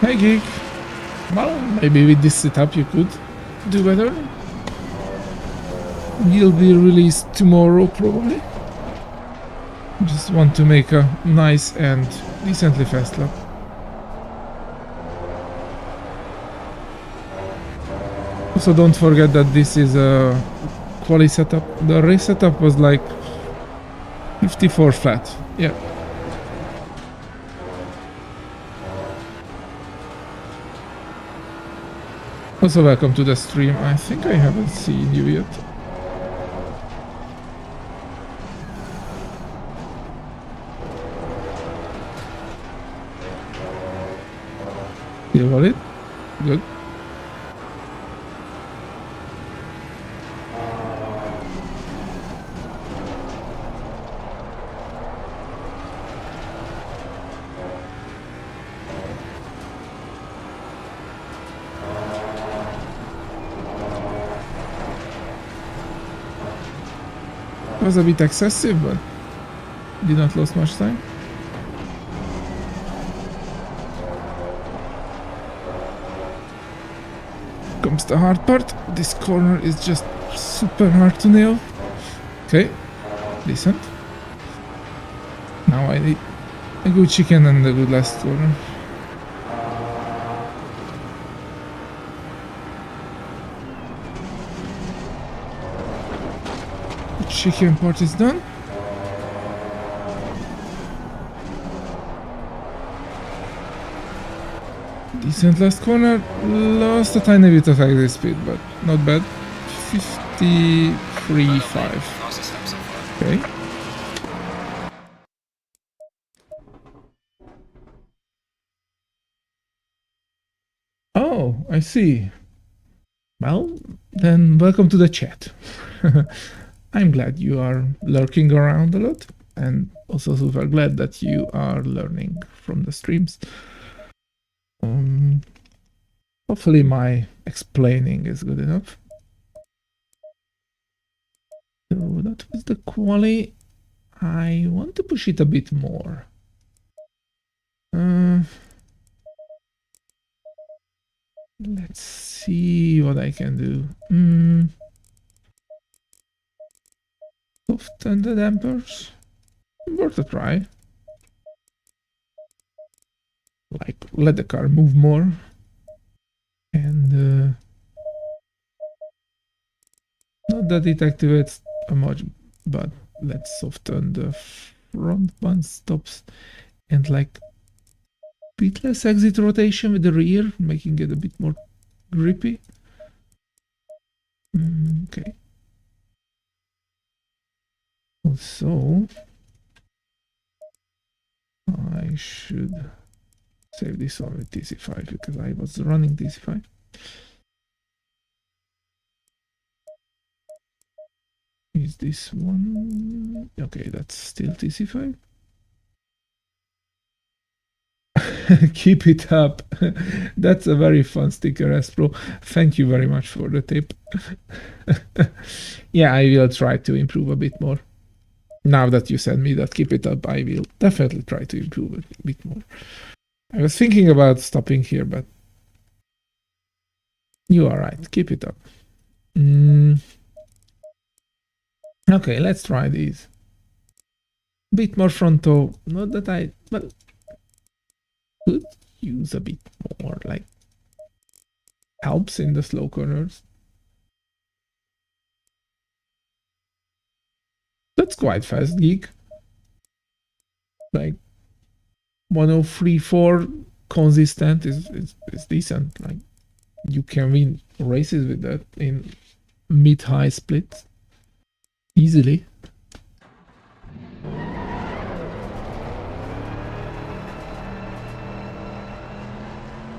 Speaker 1: Hey Geek! Well, maybe with this setup you could do better. Will be released tomorrow probably. Just want to make a nice and decently fast lap. Also don't forget that this is a quali setup. The race setup was like 54 flat. Yeah. Also welcome to the stream. I think I haven't seen you yet. Still valid? Good. Was a bit excessive, but did not lose much time. Comes the hard part. This corner is just super hard to nail. Okay, decent. Now I need a good chicken and a good last corner. Chicken part is done. Decent last corner. Lost a tiny bit of exit speed, but not bad. 53.5.
Speaker 2: Fastest lap so far.
Speaker 1: Okay. Oh, I see. Well, then welcome to the chat. I'm glad you are lurking around a lot, and also super glad that you are learning from the streams. Hopefully my explaining is good enough. So that was the quali. I want to push it a bit more. Let's see what I can do. Soften the dampers. Worth a try. Like, let the car move more. And not that it activates much, but let's soften the front one stops and like bit less exit rotation with the rear, making it a bit more grippy. Okay. Also, I should save this one with TC5 because I was running TC5. is this one? Okay, that's still TC5. Keep it up. That's a very fun sticker, Espro. Thank you very much for the tip. Yeah, I will try to improve a bit more. Now that you said me that keep it up, I will definitely try to improve it a bit more. I was thinking about stopping here, but you are right. Keep it up. Okay, let's try these. Bit more frontal. Not that I, but could use a bit more, like helps in the slow corners. That's quite fast, Geek. Like 1034 consistent is decent. Like you can win races with that in mid-high splits easily.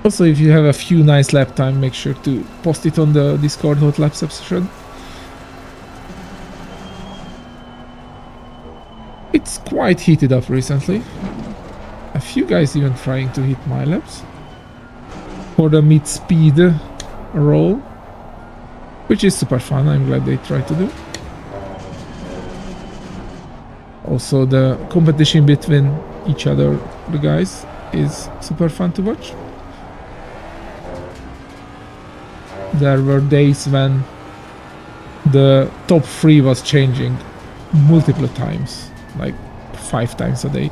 Speaker 1: Also, if you have a few nice lap time, make sure to post it on the Discord hot lap subscription. It's quite heated up recently. A few guys even trying to hit my laps for the mid-speed roll, which is super fun. I'm glad they try to do. Also, the competition between each other, the guys, is super fun to watch. There were days when the top 3 was changing multiple times, like 5 times a day.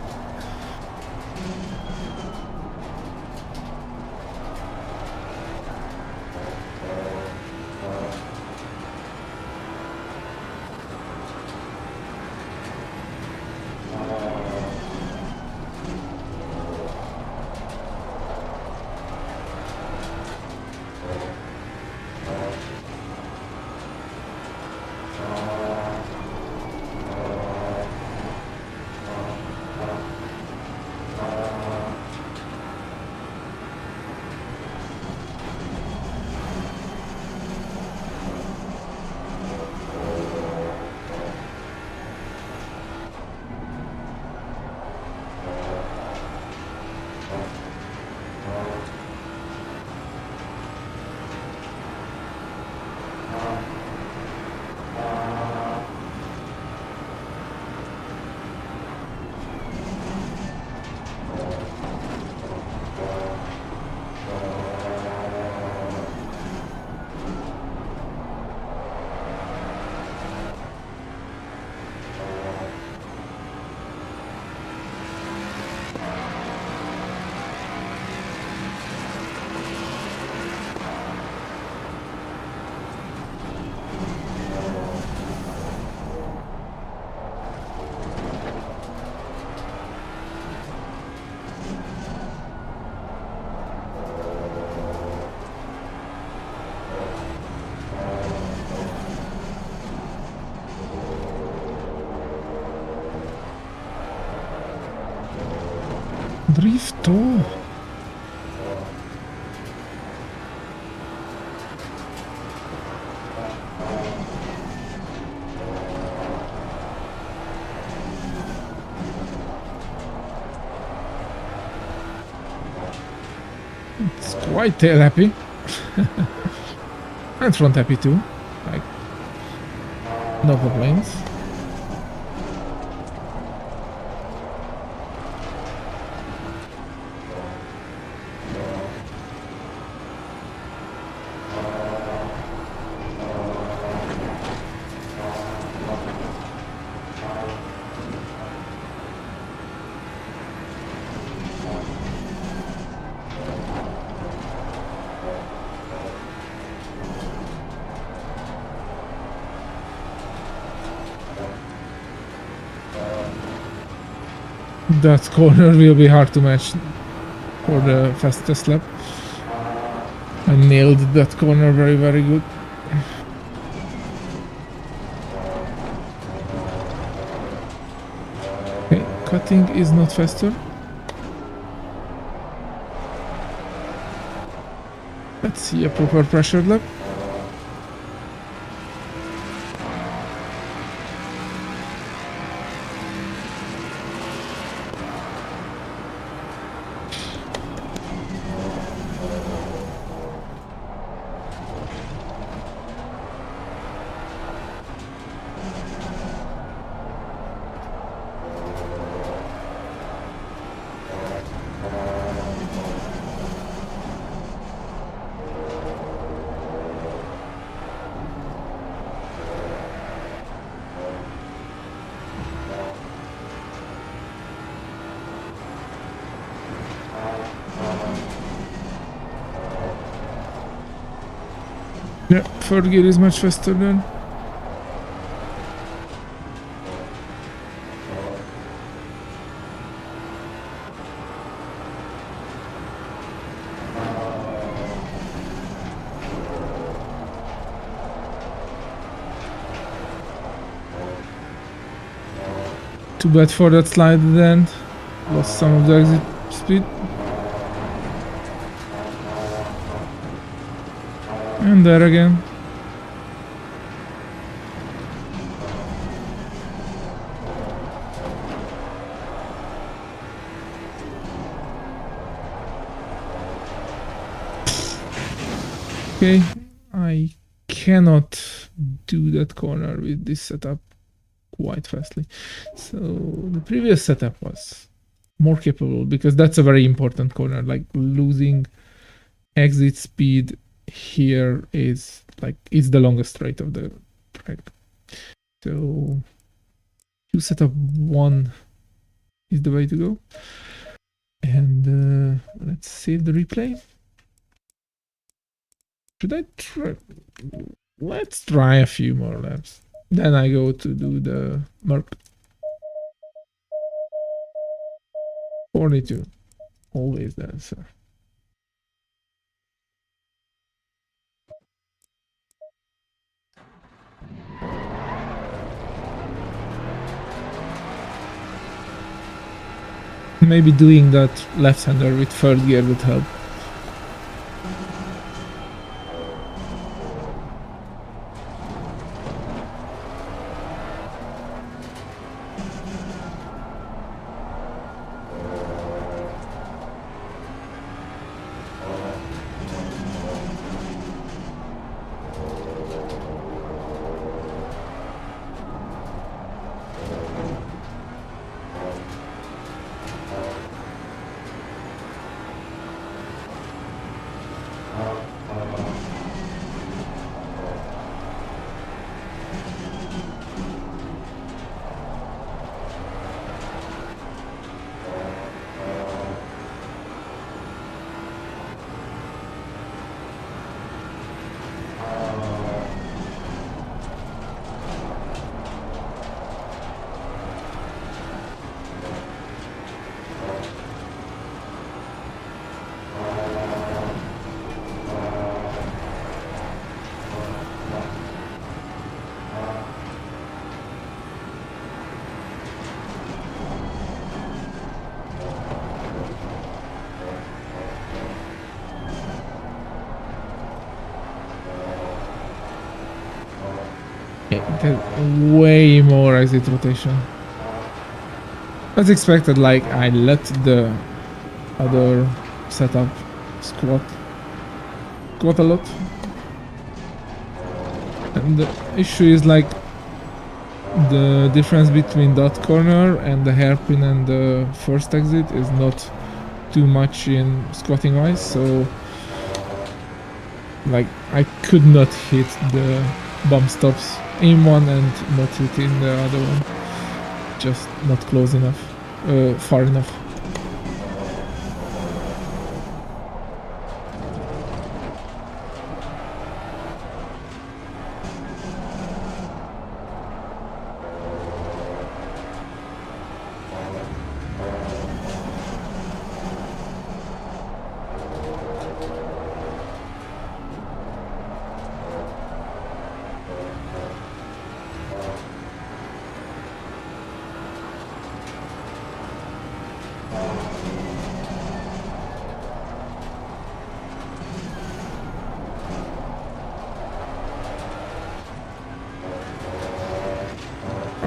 Speaker 1: Drifto. It's quite tail happy. And front happy too. Like, no complaints. That corner will be hard to match for the fastest lap. I nailed that corner very, very good. Okay, cutting is not faster. Let's see a proper pressure lap. Yeah, third gear is much faster then. Too bad for that slide at the end. Lost some of the exit speed. And there again. Okay, I cannot do that corner with this setup quite fastly. So the previous setup was more capable because that's a very important corner. Like losing exit speed here is the longest straight of the track. So Q setup 1 is the way to go. And let's save the replay. Should I try? Let's try a few more laps. Then I go to do the Merc. 42. Always there, sir. Maybe doing that left-hander with third gear would help. Way more exit rotation. As expected, like I let the other setup squat a lot. And the issue is like the difference between that corner and the hairpin and the first exit is not too much in squatting wise, so like I could not hit the bump stops in one and not hit in the other one. Just not close enough, far enough.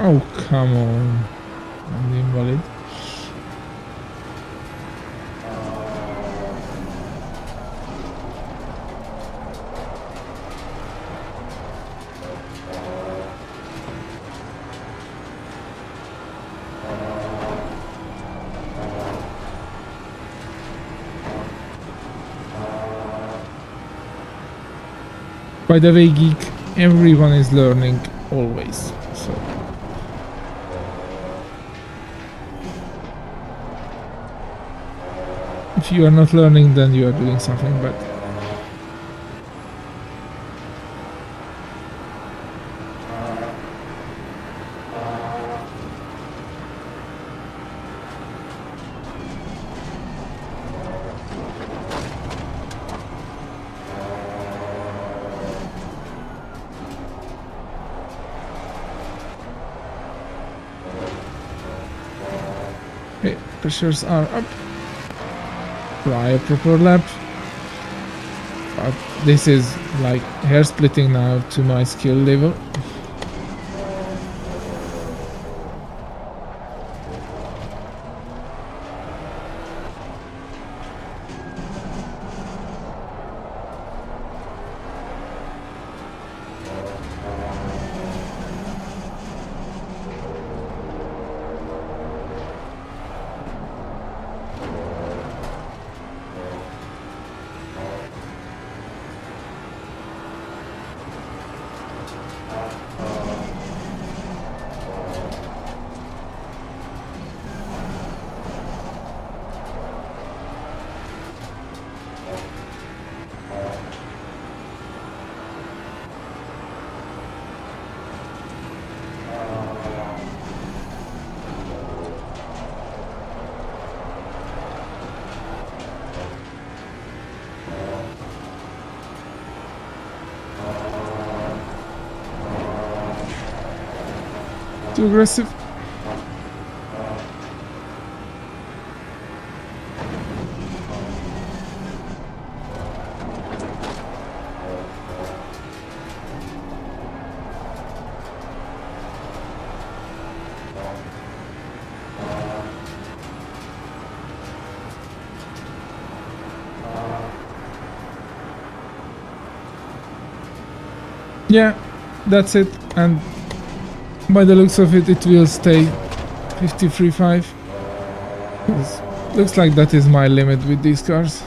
Speaker 1: Oh, come on. I'm invalid. By the way, geek, everyone is learning always, so. If you are not learning, then you are doing something bad. pressures are up. Try a proper lap. But this is like hair splitting now to my skill level. Too aggressive. Yeah, that's it, and by the looks of it, it will stay 53.5. Looks like that is my limit with these cars.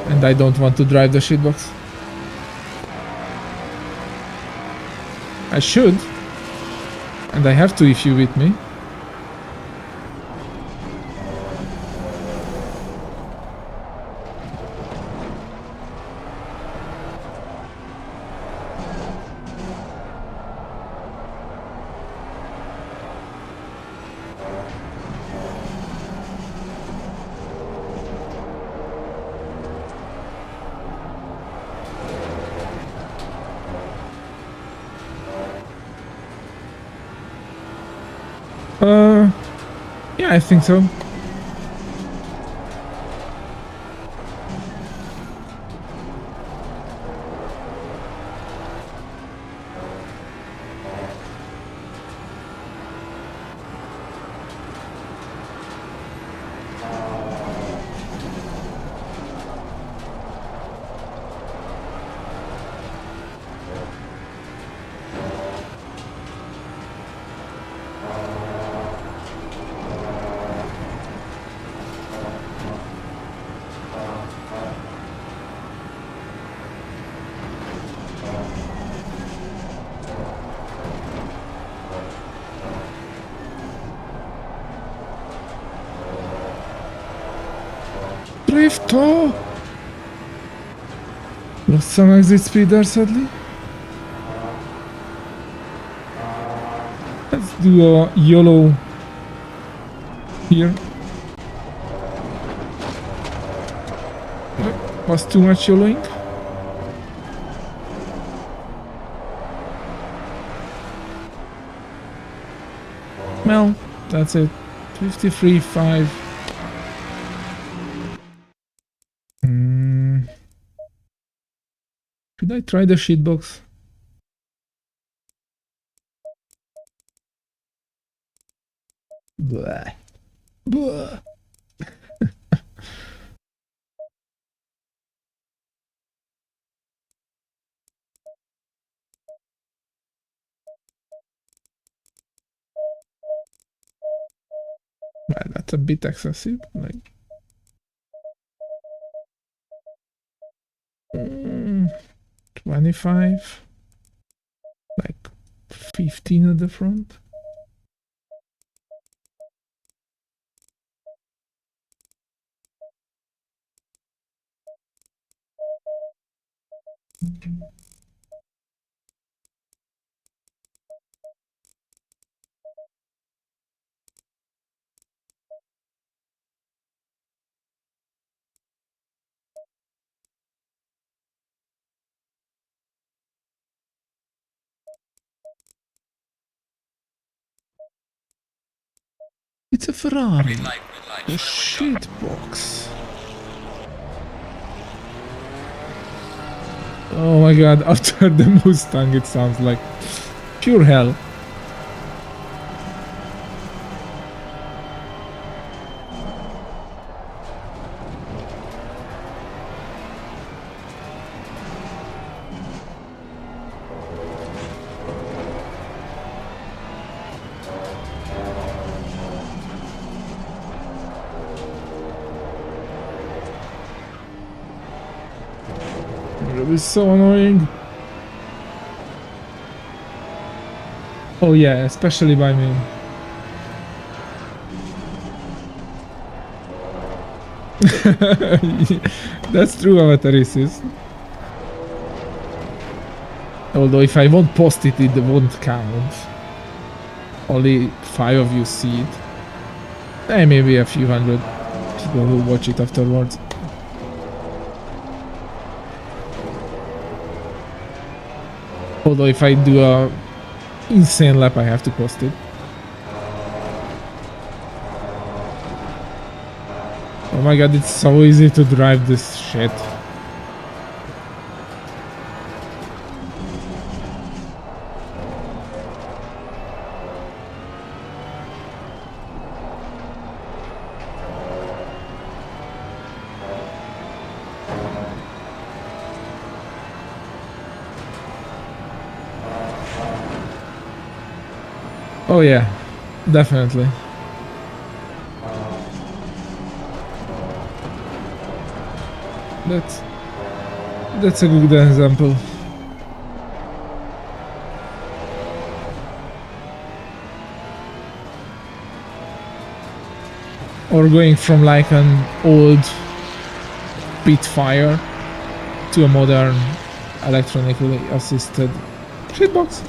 Speaker 1: And I don't want to drive the shitbox. I should, and I have to if you with me. Yeah, I think so. Drifto! Lost some exit speed there, sadly. Let's do a YOLO here. Was too much YOLOing. Well, that's it. 53.5. Should I try the shitbox? Blah. Blah. Well, that's a bit excessive. Like 25, like 15 at the front. It's a Ferrari.
Speaker 2: Green light,
Speaker 1: A
Speaker 2: show them where to
Speaker 1: shit box. Oh my god, after the Mustang it sounds like pure hell. It is so annoying. Oh yeah, especially by me. That's true, Avataris. Although if I won't post it, it won't count. Only 5 of you see it. And maybe a few hundred people who watch it afterwards. Although if I do a insane lap, I have to post it. Oh my god, it's so easy to drive this shit. Oh yeah, definitely. That's a good example. Or going from like an old pit fire to a modern electronically assisted shitbox.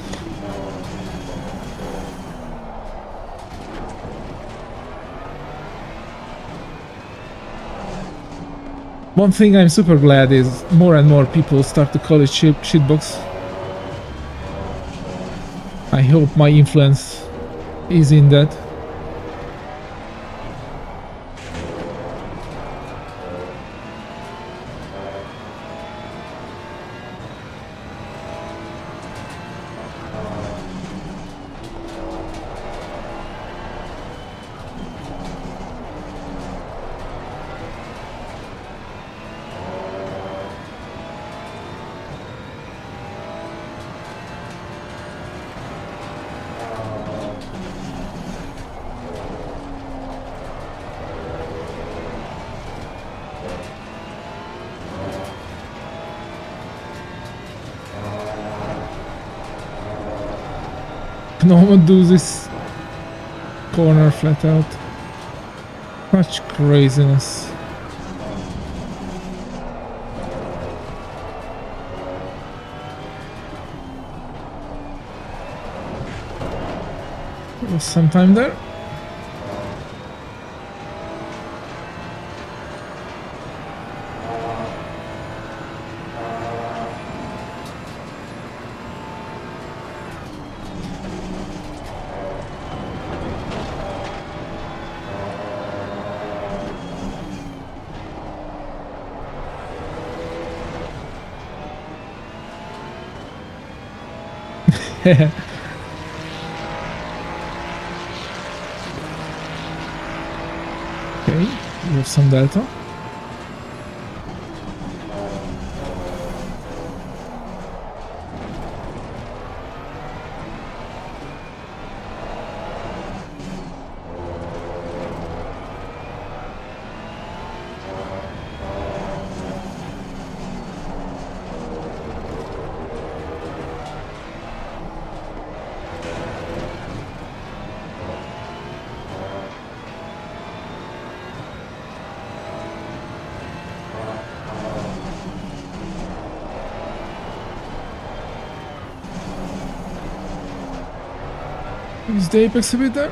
Speaker 1: One thing I'm super glad is more and more people start to call it shitbox. I hope my influence is in that. No one do this corner flat out. Such craziness. Some time there. Okay, we have some delta. Is the apex a bit there?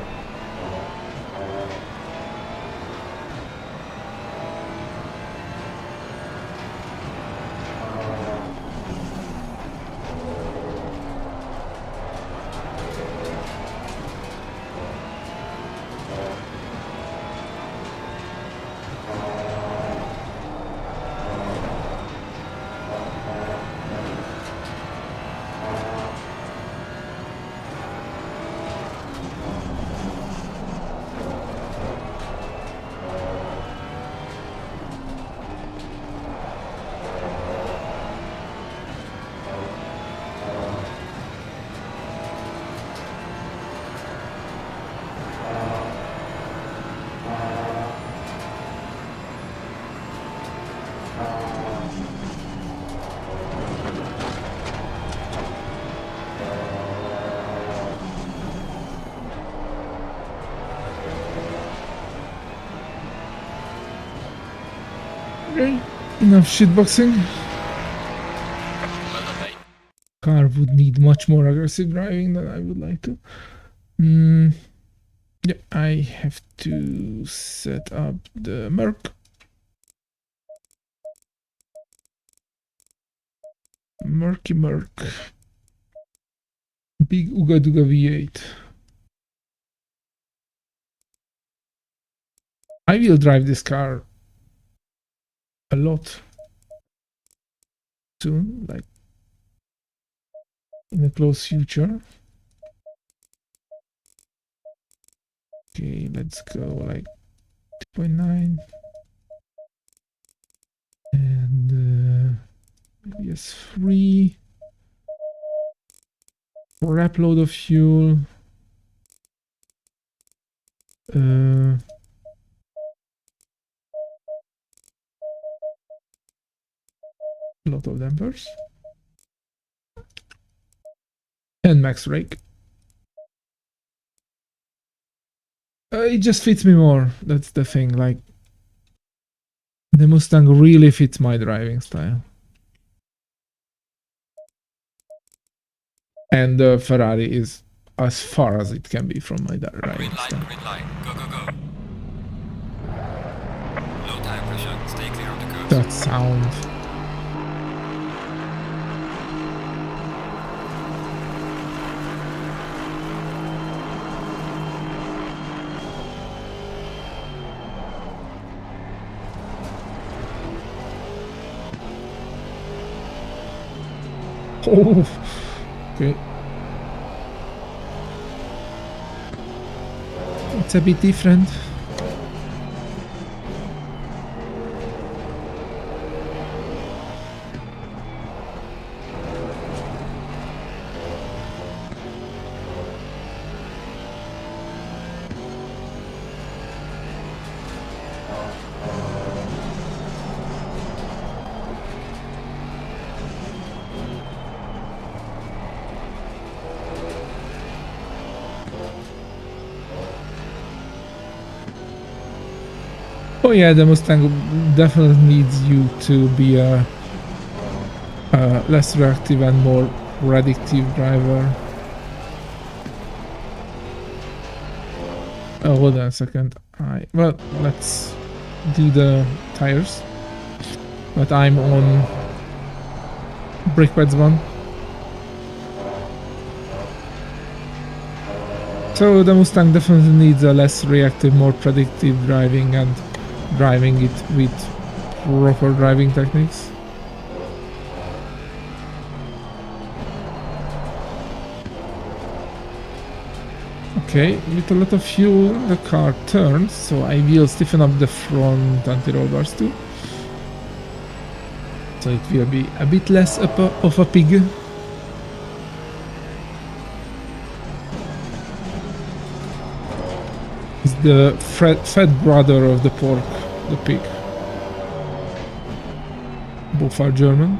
Speaker 1: Okay, enough shitboxing.
Speaker 2: Well done, mate.
Speaker 1: Car would need much more aggressive driving than I would like to. Yeah, I have to set up the Merc. Murky Merc. Big Ooga Dooga V8. I will drive this car a lot soon, like in the close future. Okay, let's go like 2.9 and maybe S3. Wrap load of fuel. Lot of dampers. And max rake. It just fits me more. That's the thing. Like, the Mustang really fits my driving style. And the Ferrari is as far as it can be from my driving style.
Speaker 2: Green light. Go, go, go. Low tire pressure. Stay clear of the curves.
Speaker 1: That sound. Oh, okay. It's a bit different. Oh yeah, the Mustang definitely needs you to be a less reactive and more predictive driver. Oh, hold on a second. Well, let's do the tires. But I'm on brake pads 1. So the Mustang definitely needs a less reactive, more predictive driving and driving it with proper driving techniques. Okay, with a lot of fuel the car turns, so I will stiffen up the front anti-roll bars too. So it will be a bit less of a pig. It's the fat brother of the pork, the pig. Both are German.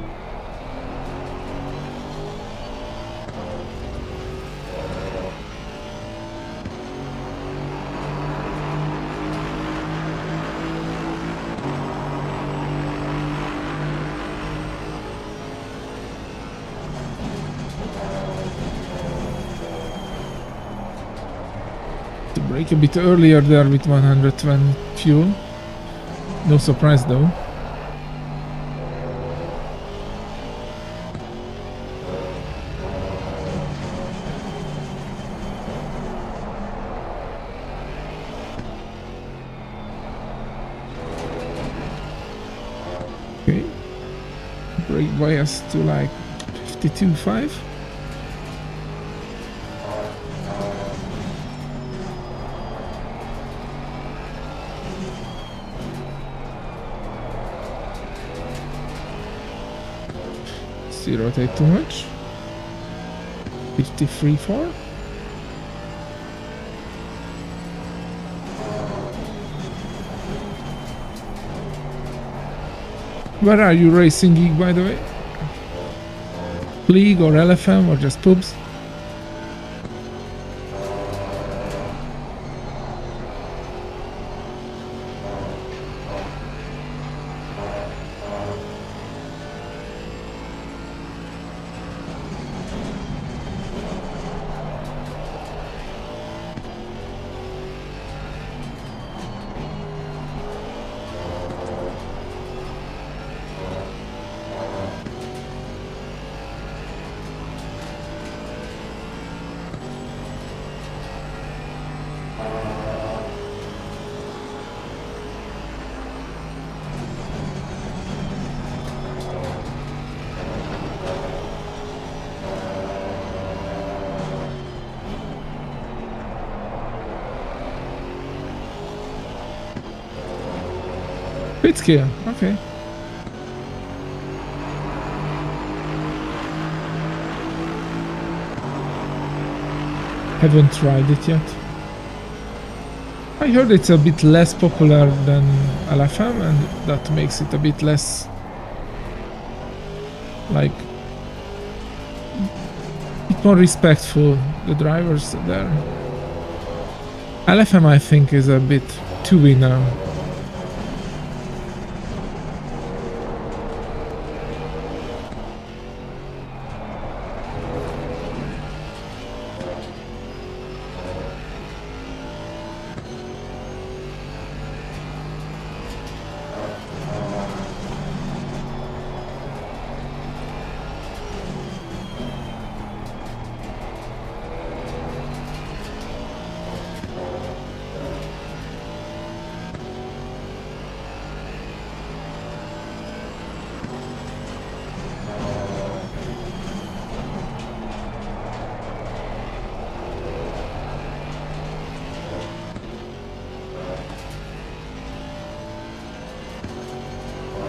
Speaker 1: To brake a bit earlier there with 120 fuel. No surprise though. Okay. Brake bias to like 52.5. Rotate too much. 53.4. Where are you racing, Geek, by the way? League or LFM or just pubs? It's here, okay. Haven't tried it yet. I heard it's a bit less popular than LFM, and that makes it a bit less like a bit more respectful, the drivers there. LFM I think is a bit too now.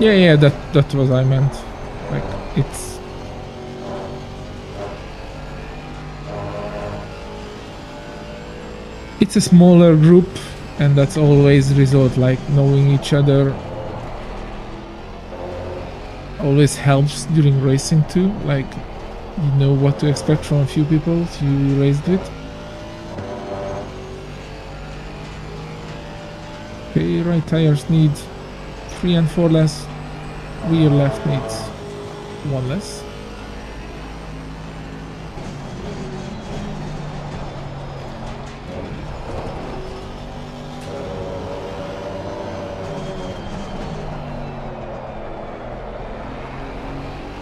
Speaker 1: Yeah, that was I meant. Like it's a smaller group, and that's always result like knowing each other always helps during racing too. Like you know what to expect from a few people you raced with. Okay, right tires need 3 and 4 less. Rear left needs 1 less.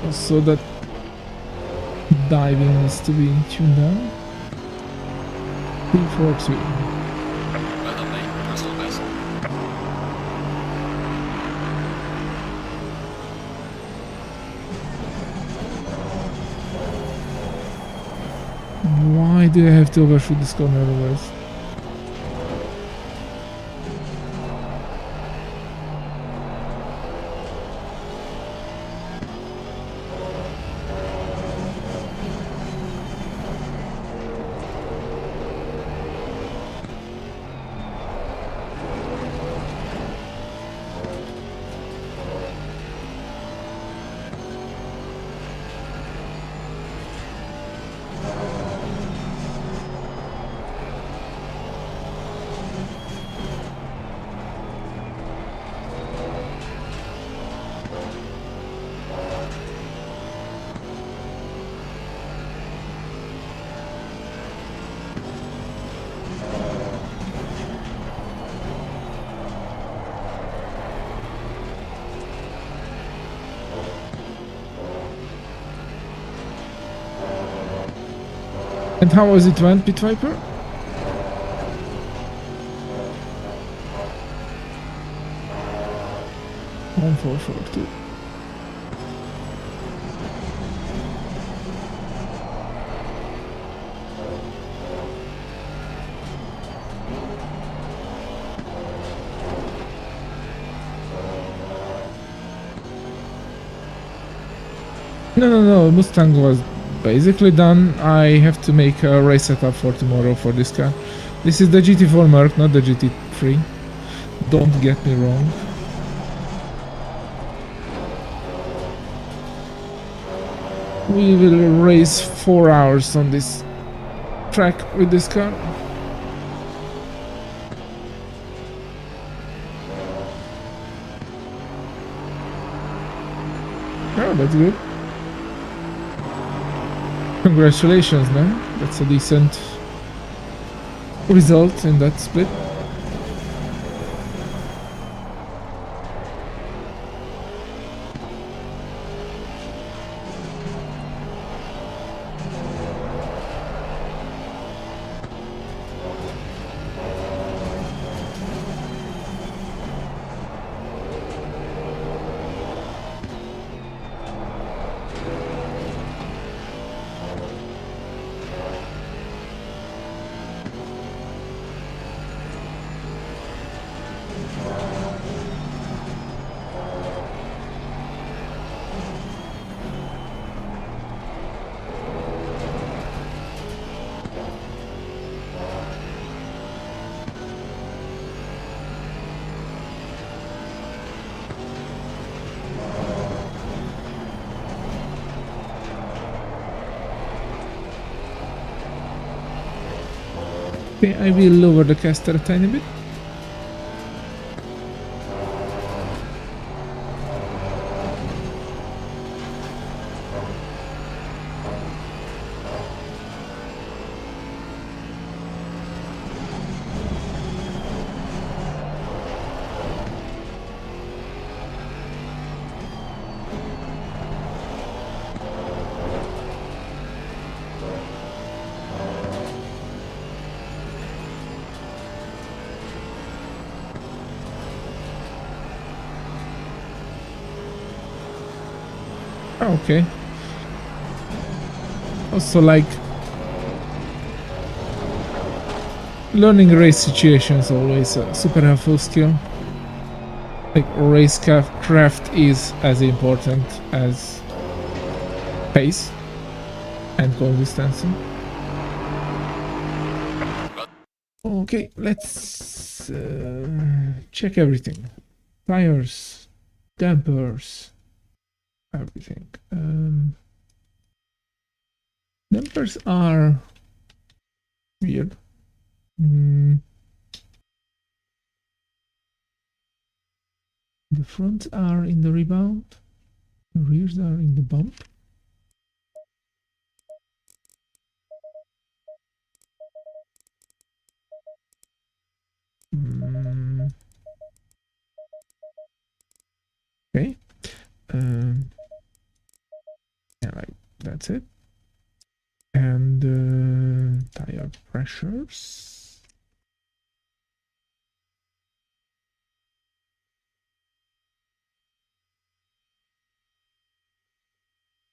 Speaker 1: Also that diving needs to be tuned down. 242.
Speaker 2: Well done, mate. Personal best.
Speaker 1: Why do I have to overshoot this corner otherwise? And how was it went, Pit Viper? One, 4, 4, 2. No, Mustang was basically done. I have to make a race setup for tomorrow for this car. This is the GT4 Merc, not the GT3. Don't get me wrong. We will race 4 hours on this track with this car. Oh, that's good. Congratulations, man. That's a decent result in that split. Okay, I will lower the caster a tiny bit. Okay. Also, like, learning race situations always a super helpful skill. Like, racecraft is as important as pace and consistency. Okay, let's check everything. Tires, dampers, everything. Dampers are weird. The fronts are in the rebound, the rears are in the bump. Okay. Yeah, like that's it. And tire pressures.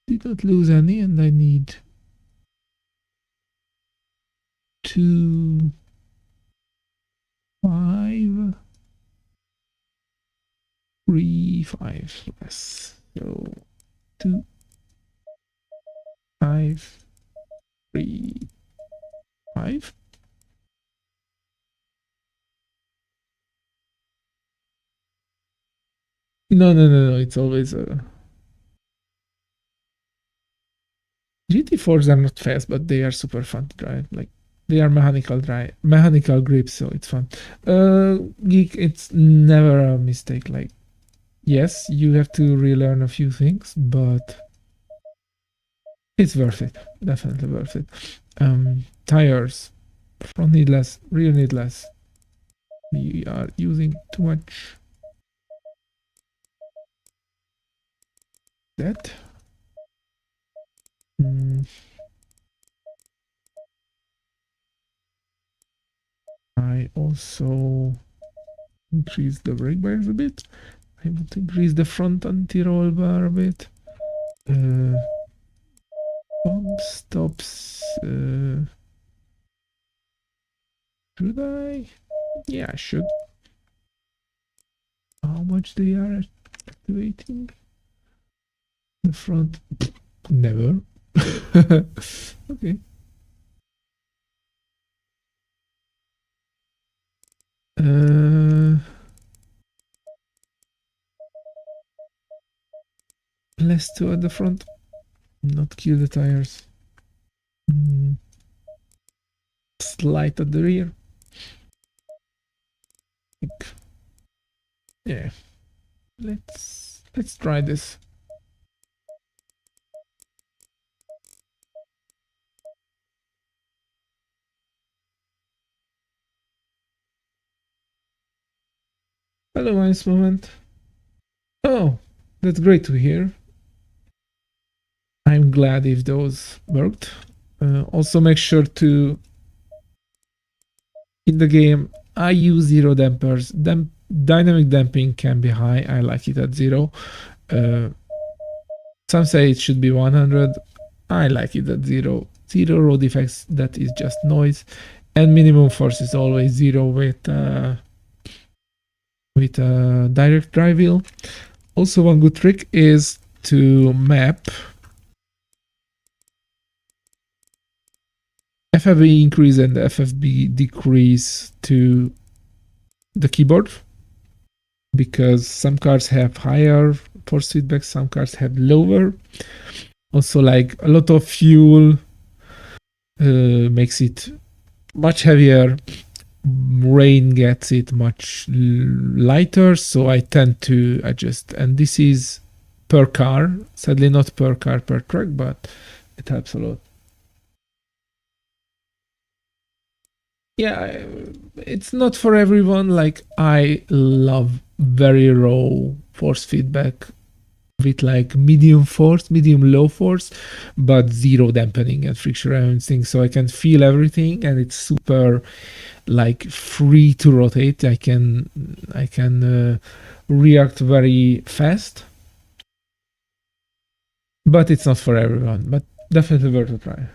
Speaker 1: Did not lose any, and I need 2, 5, 3, 5 less. So 2, 5, 3, 5. No. It's always a. GT4s are not fast, but they are super fun to drive. Like, they are mechanical grips, so it's fun. Geek, it's never a mistake. Like, yes, you have to relearn a few things, but it's worth it. Definitely worth it. Tires, front need less, rear need less. We are using too much. That. I also increase the brake bias a bit. I would increase the front anti-roll bar a bit. Bump stops. Should I? Yeah, I should. How much they are activating? The front. Never. Okay. Less 2 at the front. Not kill the tires. Slight at the rear. Yeah. Let's try this. Hello, nice moment. Oh, that's great to hear. I'm glad if those worked. Also make sure to, in the game, I use 0 dampers. Dynamic damping can be high. I like it at 0. Some say it should be 100. I like it at 0. 0 road effects, that is just noise. And minimum force is always 0 with direct drive wheel. Also, one good trick is to map FFB increase and FFB decrease to the keyboard, because some cars have higher force feedback, some cars have lower. Also, like, a lot of fuel makes it much heavier, rain gets it much lighter, so I tend to adjust. And this is per car, sadly not per car per truck, but it helps a lot. Yeah, it's not for everyone. Like, I love very raw force feedback with like medium force, medium low force, but zero dampening and friction and everything, so I can feel everything, and it's super like free to rotate. I can react very fast, but it's not for everyone, but definitely worth a try.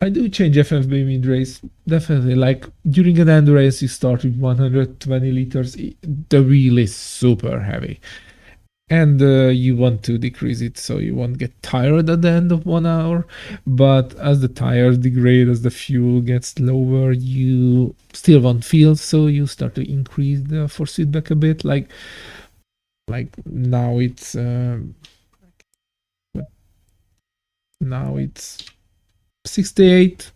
Speaker 1: I do change FFB mid race, definitely. Like during an end race, you start with 120 liters. The wheel is super heavy, and you want to decrease it so you won't get tired at the end of 1 hour. But as the tires degrade, as the fuel gets lower, you still won't feel, so you start to increase the force feedback a bit. Like now it's 68.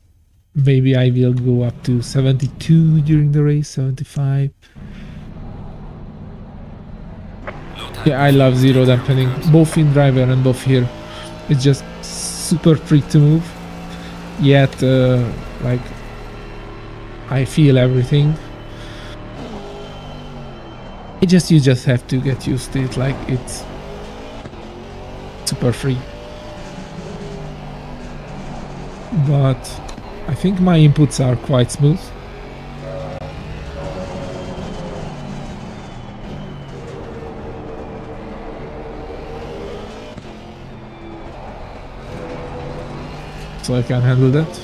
Speaker 1: Maybe I will go up to 72 during the race, 75. Yeah, I love zero dampening, both in driver and both here. It's just super free to move, yet like I feel everything. You just have to get used to it. Like, it's super free. But I think my inputs are quite smooth. So I can handle that.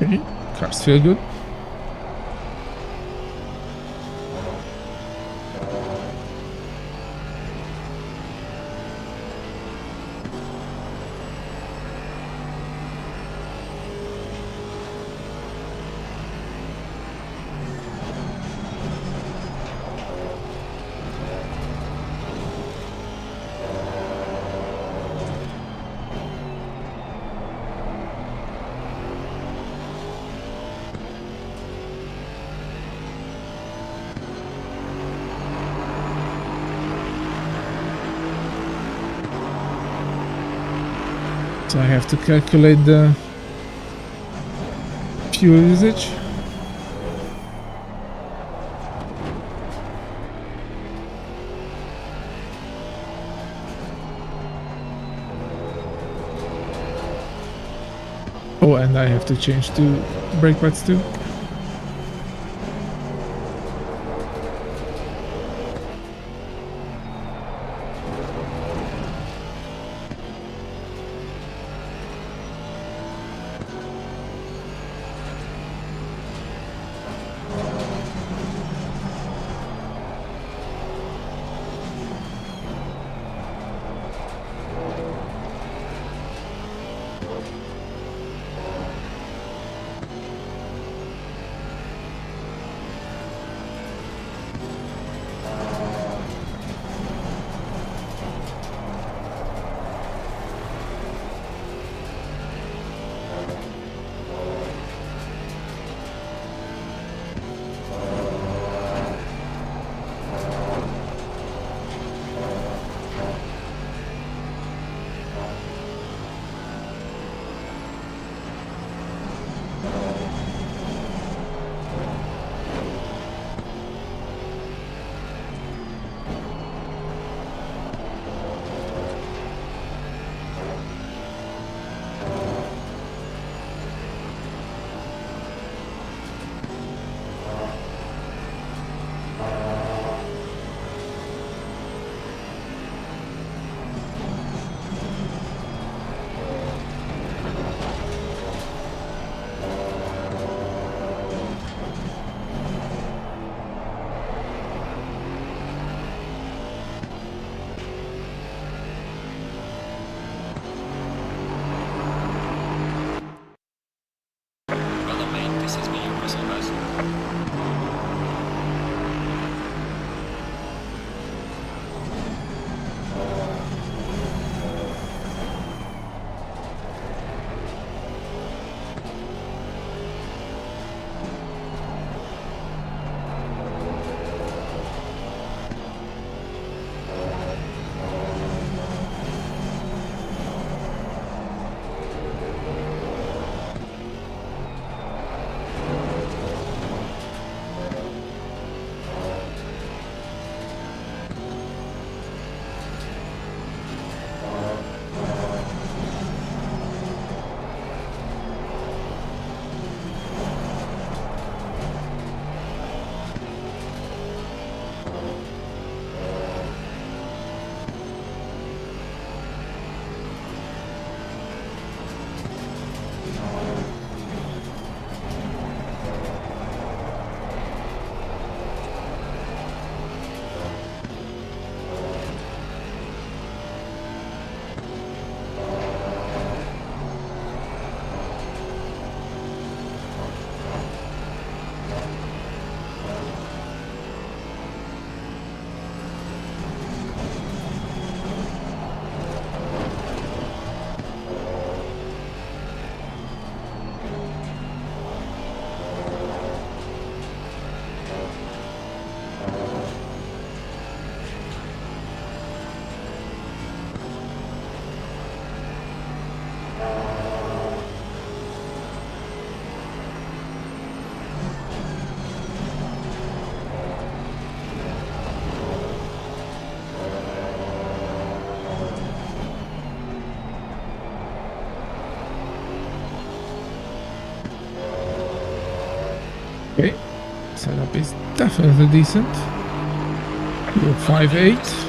Speaker 1: Okay, cars feel good. So I have to calculate the fuel usage. Oh, and I have to change to brake pads too. Okay, setup is definitely decent. 5.8.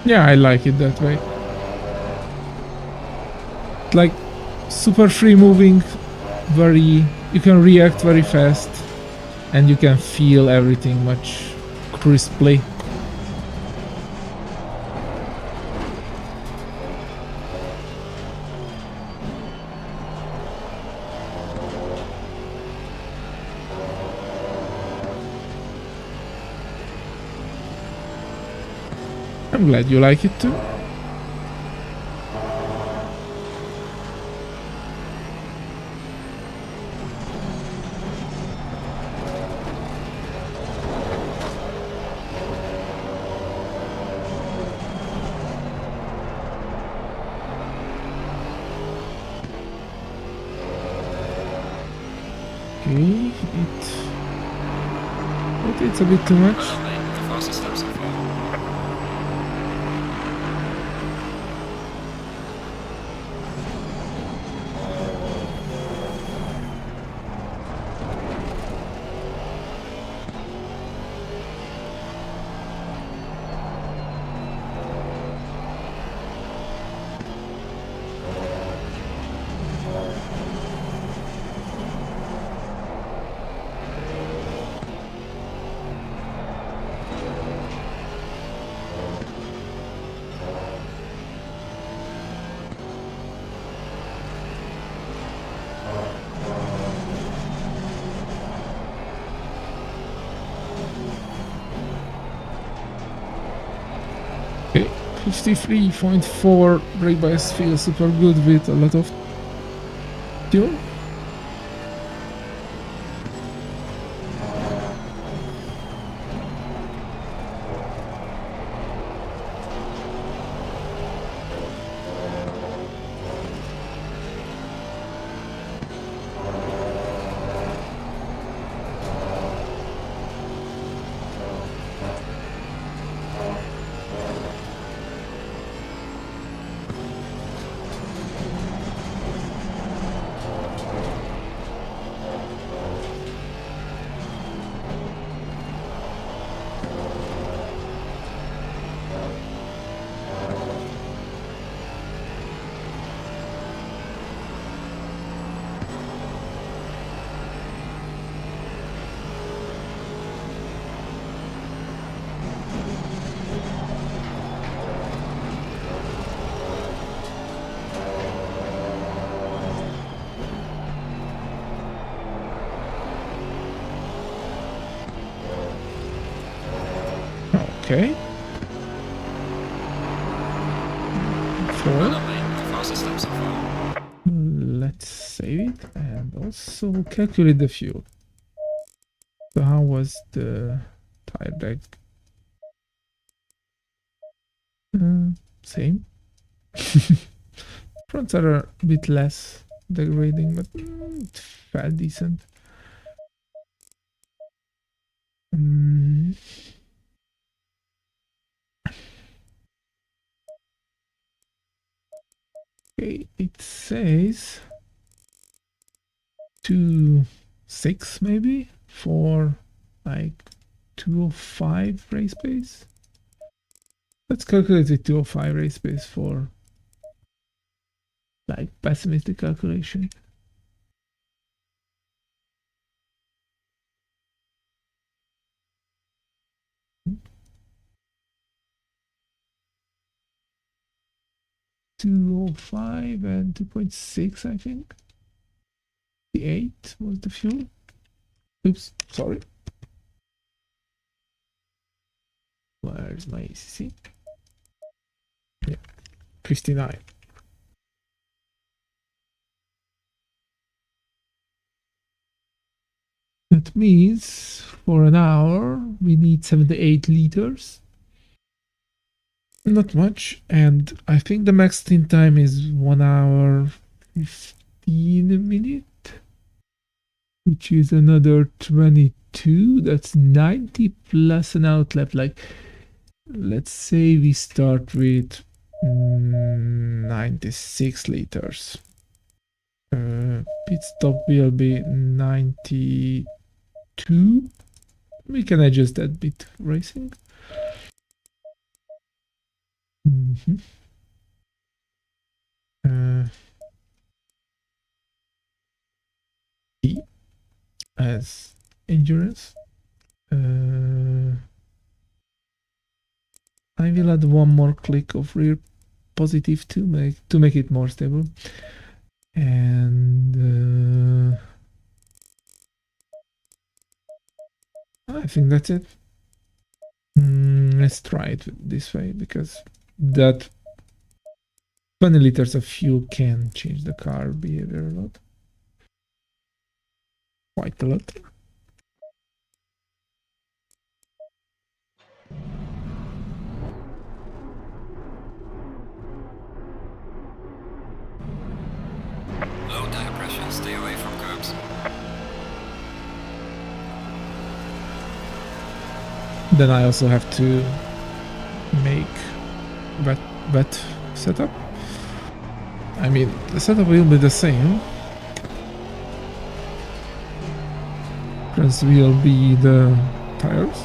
Speaker 1: Yeah, I like it that way. Like super free moving, very, you can react very fast and you can feel everything much crisply. I'm glad you like it too. Okay, it's a bit too much.
Speaker 2: The fastest step so far.
Speaker 1: Okay, 53.4 brake bias feels super good with a lot of tune. Okay.
Speaker 2: Well done, mate. The fastest step so far.
Speaker 1: Let's save it and also calculate the fuel. So how was the tire drag? Same. Fronts are a bit less degrading, but it felt decent. Okay, it says 2.6 maybe for like 205 race pace. Let's calculate the 205 race pace for like pessimistic calculation. $2.05 and 2.6, I think. The 8 was the fuel. Oops, sorry. Where's my ACC? Yeah, 59. That means for an hour we need 78 liters. Not much, and I think the max stint time is 1 hour 15 minutes, which is another 22. That's 90 plus an outlet. Like, let's say we start with 96 liters. Pit stop will be 92. We can adjust that bit racing. E as endurance. I will add one more click of rear positive to make it more stable. And I think that's it. Let's try it this way, because that 20 liters of fuel can change the car behavior a lot. Quite a lot.
Speaker 2: Low tire pressure, stay away from curbs.
Speaker 1: Then I also have to make wet setup. I mean, the setup will be the same. Difference will be the tires.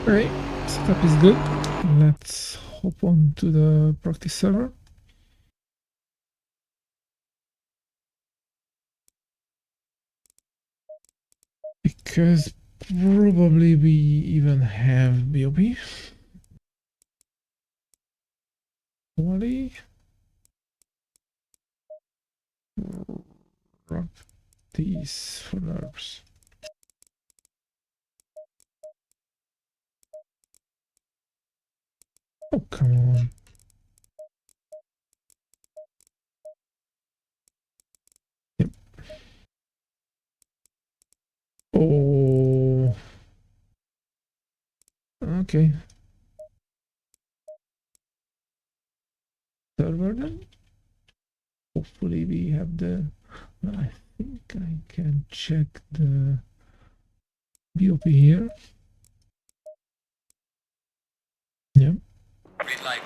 Speaker 1: Alright, setup is good. Let's hop on to the practice server. Because probably we even have BOP. Quality. Practice for nerves. Oh, come on. Yep. Oh. Okay. Server then. Hopefully we have the... I think I can check the BOP here. Yep.
Speaker 2: Green light.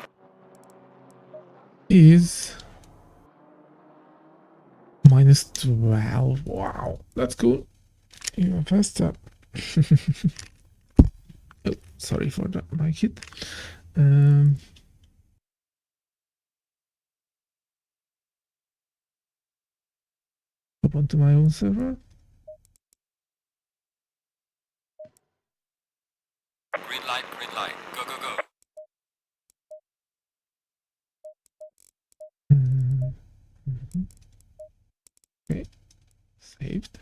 Speaker 1: Is -12. Wow, that's cool. Even faster. Oh, sorry for that, my kid. Hop onto my own server.
Speaker 2: Green light, green light. Go, go, go.
Speaker 1: Okay, saved.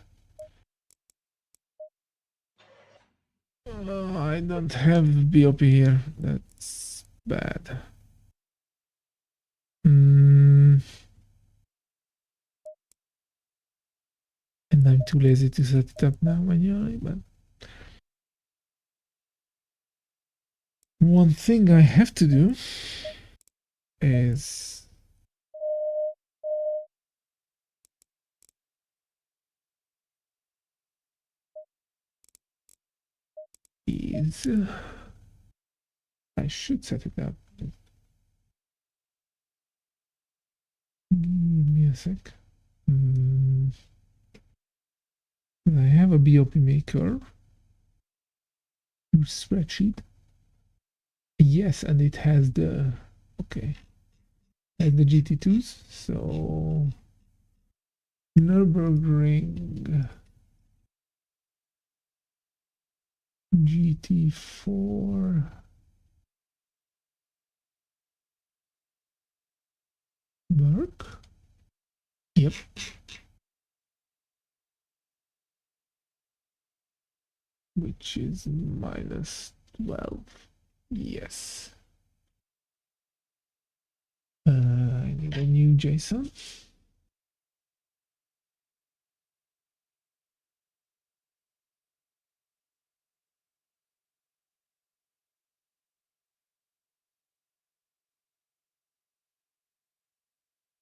Speaker 1: I don't have BOP here. That's bad. And I'm too lazy to set it up now manually, but one thing I have to do is I should set it up. Give me a sec. I have a BOP maker. Spreadsheet. Yes, and it has the has the GT2s. So Nürburgring GT4 work. Yep. Which is -12. Yes. I need a new JSON.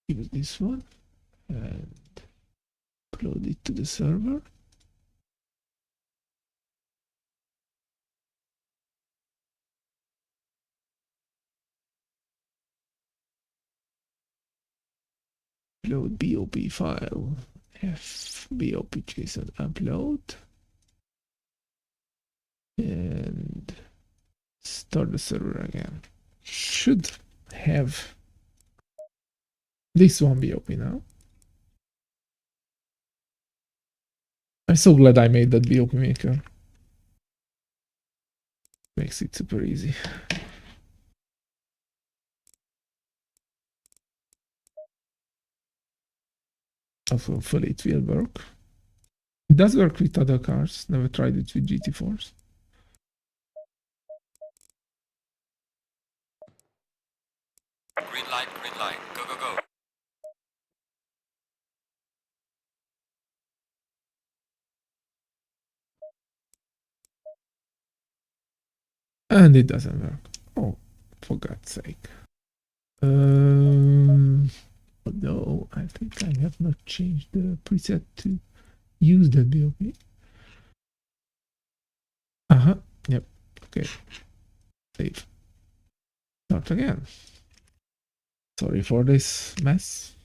Speaker 1: Use this one and upload it to the server. Upload BOP file. BOP JSON upload. And start the server again. Should have this one BOP now. I'm so glad I made that BOP maker. Makes it super easy. Hopefully it will work. It does work with other cars. Never tried it with GT4s.
Speaker 2: Green light, green light. Go, go, go.
Speaker 1: And it doesn't work. Oh, for God's sake. Although I think I have not changed the preset to use that BOP. Yep. Okay. Save. Start again. Sorry for this mess.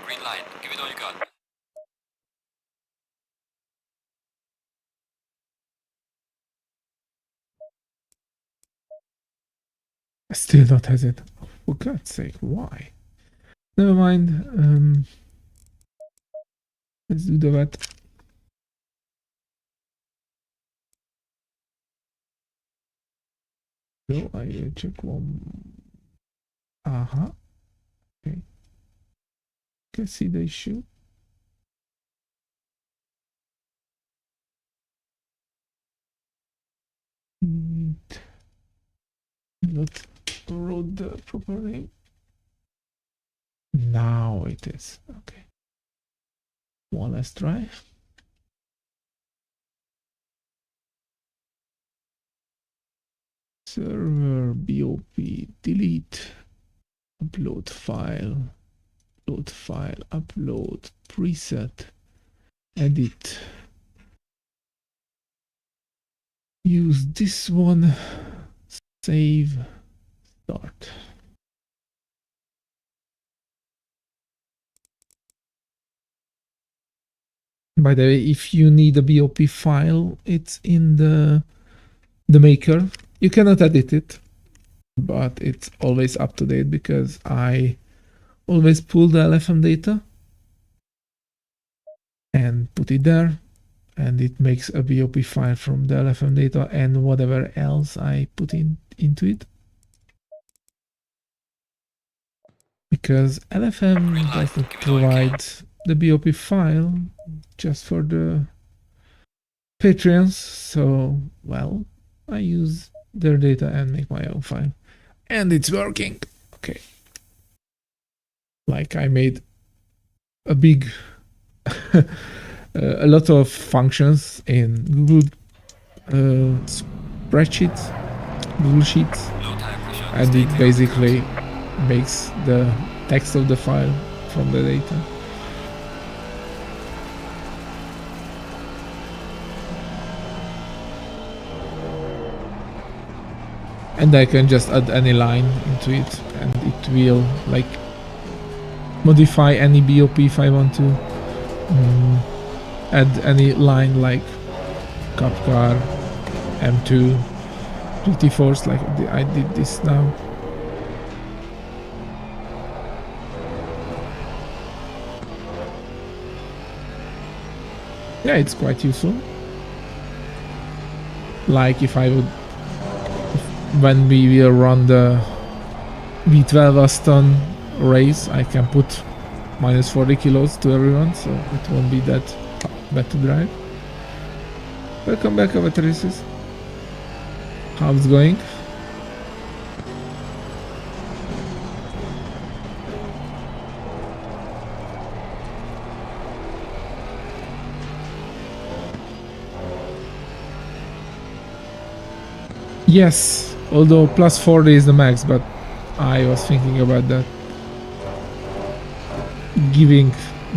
Speaker 2: Green line. Give it all you got.
Speaker 1: I still don't have it. For God's sake, why? Never mind. Let's do that. So I will check one. Okay. Can see the issue. Not wrote the proper name. Now it is. Okay. One last try. Server BOP delete. Upload file. Upload preset. Edit. Use this one. Save. Start. By the way, if you need a BOP file, it's in the maker. You cannot edit it, but it's always up to date because I always pull the LFM data and put it there, and it makes a BOP file from the LFM data and whatever else I put into it. Because LFM doesn't provide the BOP file just for the Patreons, so well, I use their data and make my own file. And it's working. Okay. Like I made a big a lot of functions in Google Spreadsheet, Google Sheets, and it basically makes the text of the file from the data. And I can just add any line into it, and it will like modify any BOP if I want to. Add any line like cop car, M2, GT4s, like I did this now. Yeah, it's quite useful. Like if I would, when we will run the V12 Aston race, I can put minus 40 kilos to everyone, so it won't be that bad to drive. Welcome back, Avataris. How's it going? Yes, although plus 40 is the max, but I was thinking about that. Giving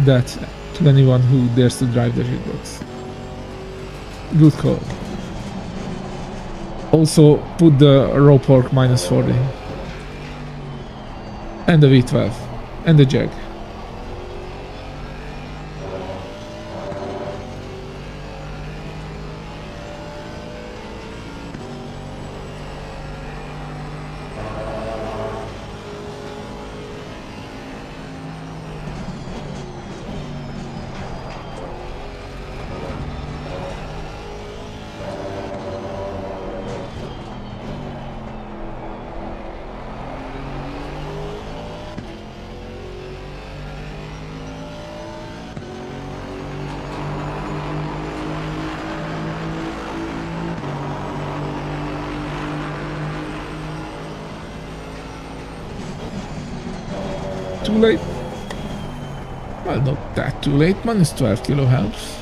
Speaker 1: that to anyone who dares to drive the shitbox. Good call. Also put the raw pork minus 40. And the V12. And the Jag. Too late? Well, not that too late. Minus 12 kilo helps.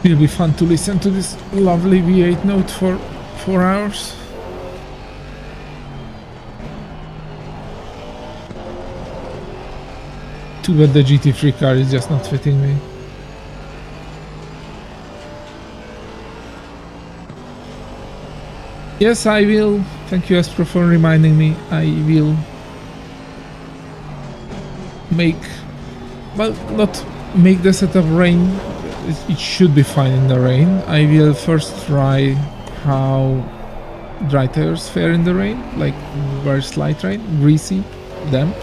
Speaker 1: It'll be fun to listen to this lovely V8 note for 4 hours. Too bad the GT3 car is just not fitting me. Yes, I will. Thank you, Espro, for reminding me. I will make, well, not make the setup rain. It should be fine in the rain. I will first try how dry tires fare in the rain, like very slight rain, greasy, damp.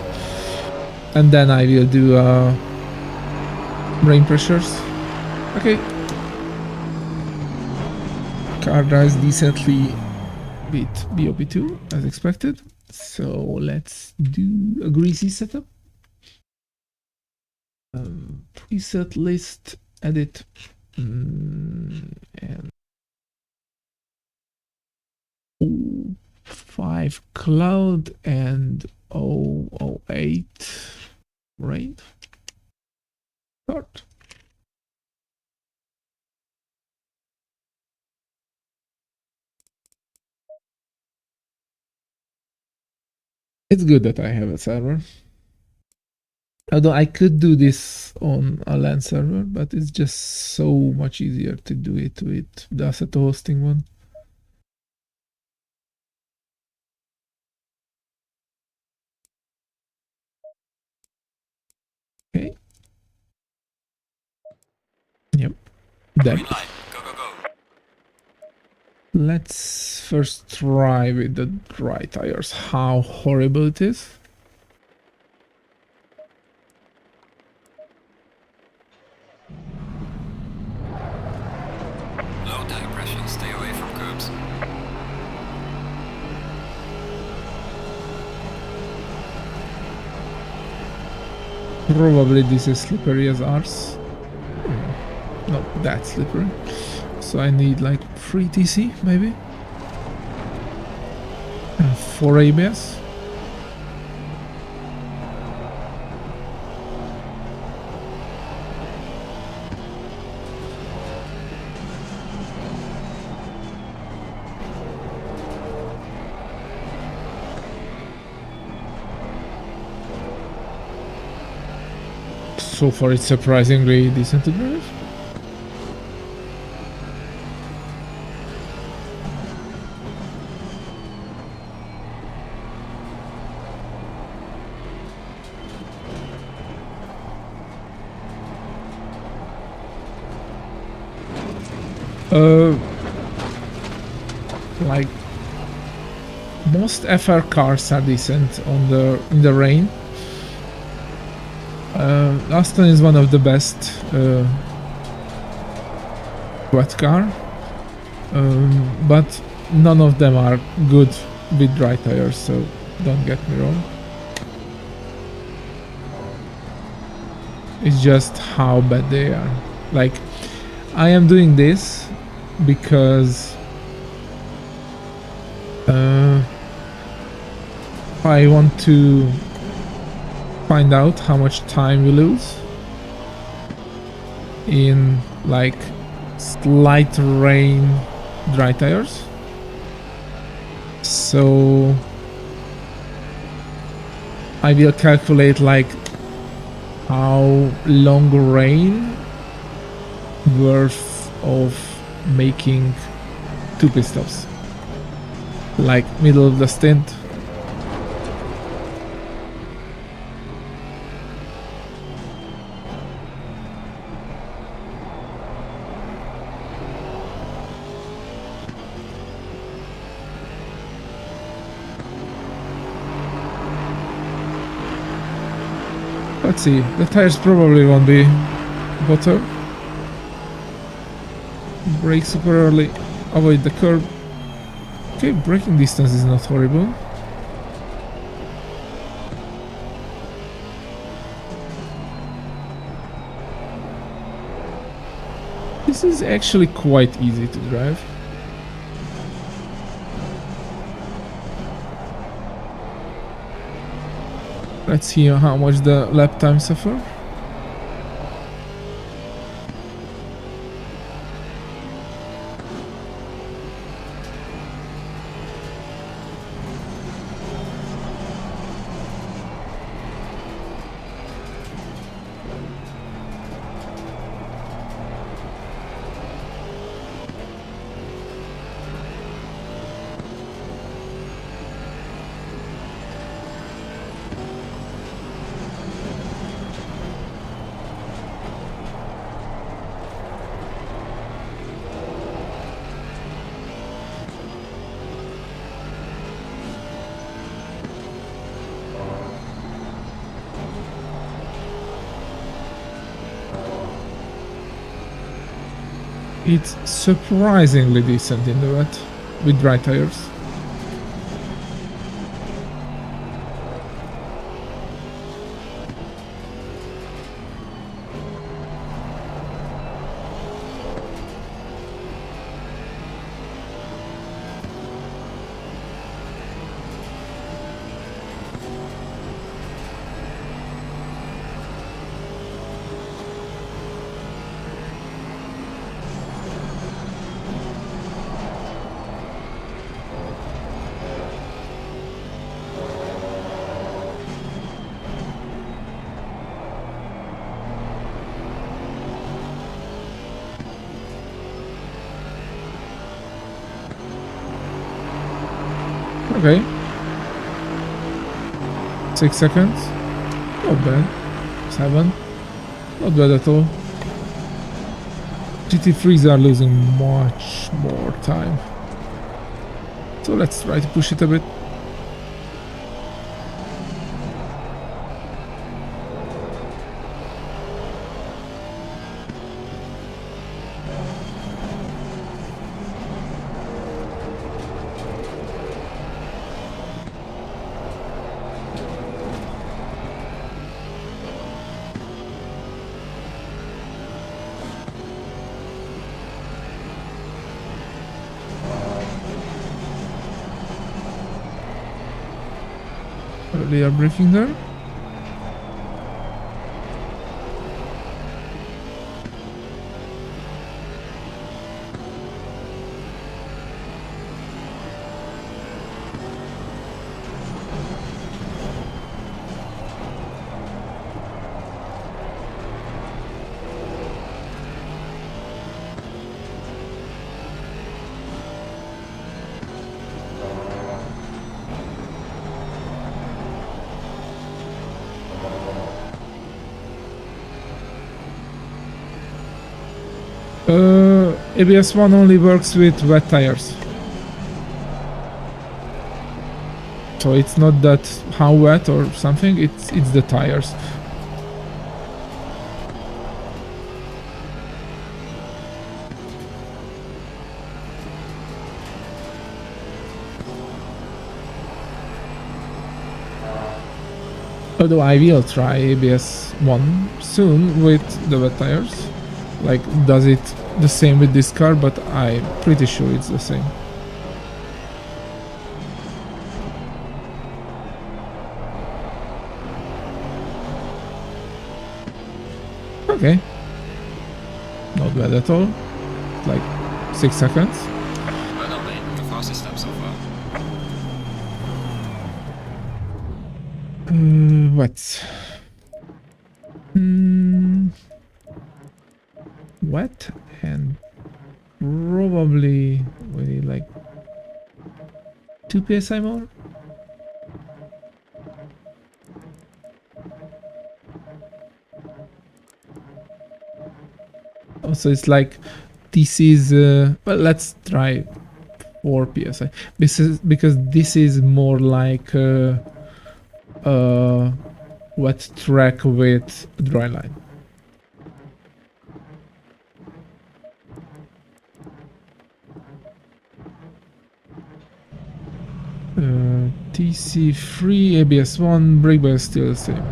Speaker 1: And then I will do rain pressures. Okay. Car drives decently with BOP2 as expected. So let's do a greasy setup. Preset list, edit, and 05 cloud and 008 rain. Start. It's good that I have a server. Although I could do this on a LAN server, but it's just so much easier to do it with the asset hosting one. Okay. Yep. That.
Speaker 2: Go, go, go.
Speaker 1: Let's first try with the dry tires how horrible it is.
Speaker 2: Low tire pressure, stay away from curbs.
Speaker 1: Probably this is slippery as ours. Not that slippery. So I need like 3 TC maybe. And 4 ABS. So far it's surprisingly decent to drive. Like most FR cars are decent on in the rain. Aston is one of the best wet car, but none of them are good with dry tires, so don't get me wrong. It's just how bad they are. Like, I am doing this because I want to find out how much time we lose in like slight rain dry tires. So I will calculate like how long rain worth of making 2 pit stops, like middle of the stint. Let's see, the tires probably won't be better. Brake super early, avoid the curb. Okay, braking distance is not horrible. This is actually quite easy to drive. Let's see how much the lap time suffer. It's surprisingly decent in the wet with dry tires. Okay. 6 seconds. Not bad. 7. Not bad at all. GT3s are losing much more time. So let's try to push it a bit. Earlier braking there. ABS 1 only works with wet tires. So it's not that how wet or something, it's the tires. Although I will try ABS 1 soon with the wet tires. Like, does it the same with this car, but I'm pretty sure it's the same. Okay. Not bad at all. Like 6 seconds.
Speaker 2: Well done, mate. The fastest step so far.
Speaker 1: Wet. Wet and probably we need like 2 psi more. Also, it's like this is well, let's try 4 psi. Because this is more like wet track with dry line. TC3, ABS 1, brake bar is still the same.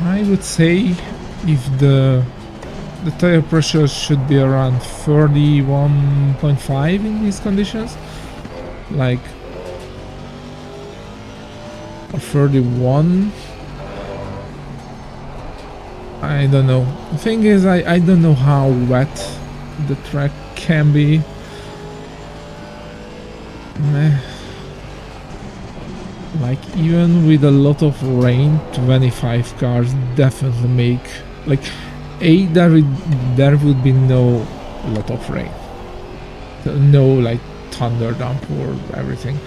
Speaker 1: I would say if the tire pressure should be around 31.5 in these conditions, like, or 31. I don't know. The thing is, I don't know how wet the track can be. Meh. Like, even with a lot of rain, 25 cars definitely make, like, there would be no lot of rain, no like thunder dump or everything.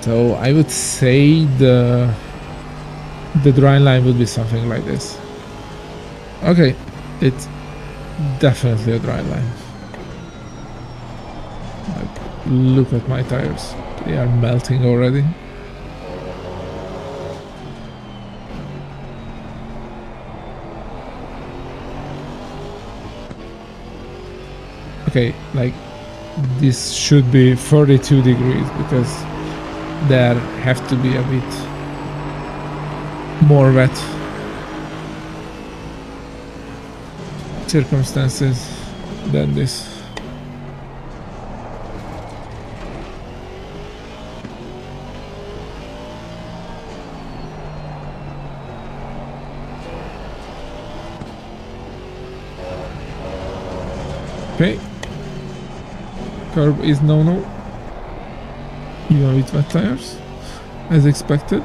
Speaker 1: So I would say the dry line would be something like this. Okay, it's definitely a dry line. Like, look at my tires, they are melting already. Okay, like, this should be 32 degrees because there have to be a bit more wet circumstances than this. Okay. Curb is no-no, even with wet tires, as expected.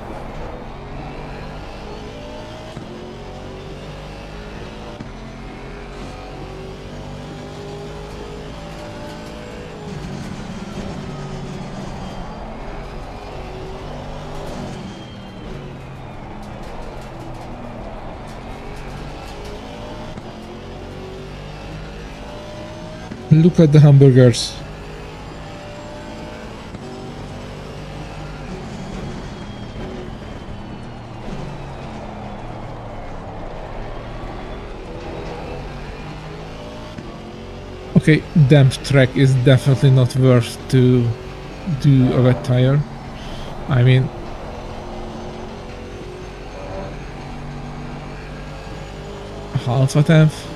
Speaker 1: Look at the hamburgers. Okay, damp track is definitely not worth to do a wet tire. I mean, half a tenth.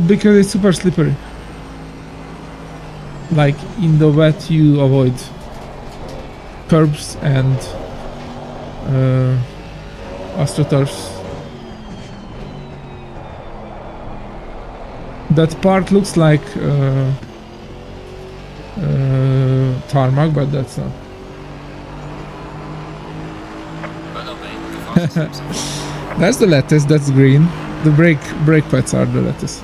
Speaker 1: Because it's super slippery. Like, in the wet you avoid curbs and astroturfs. That part looks like tarmac, but that's not. That's the lattice, that's green. The brake pads are the lattice.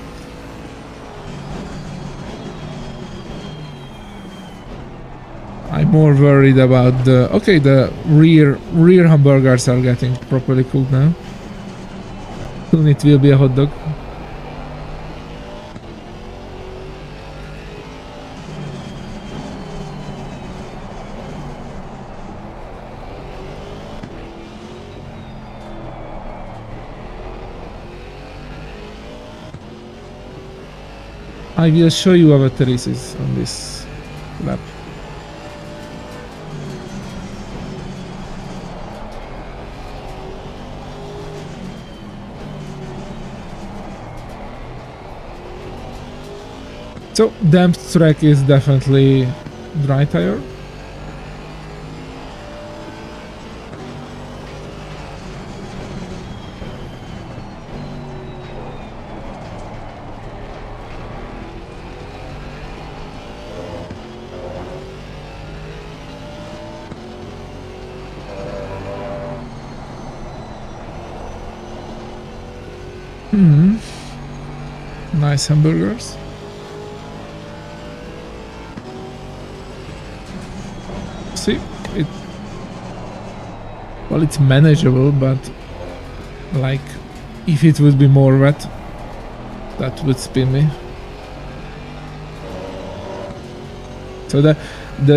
Speaker 1: I'm more worried about the... Okay, the rear hamburgers are getting properly cooked now. Soon it will be a hot dog. I will show you our terraces on this lap. So, damped track is definitely dry tire. Nice hamburgers. See, well, it's manageable, but like, if it would be more wet, That would spin me. So the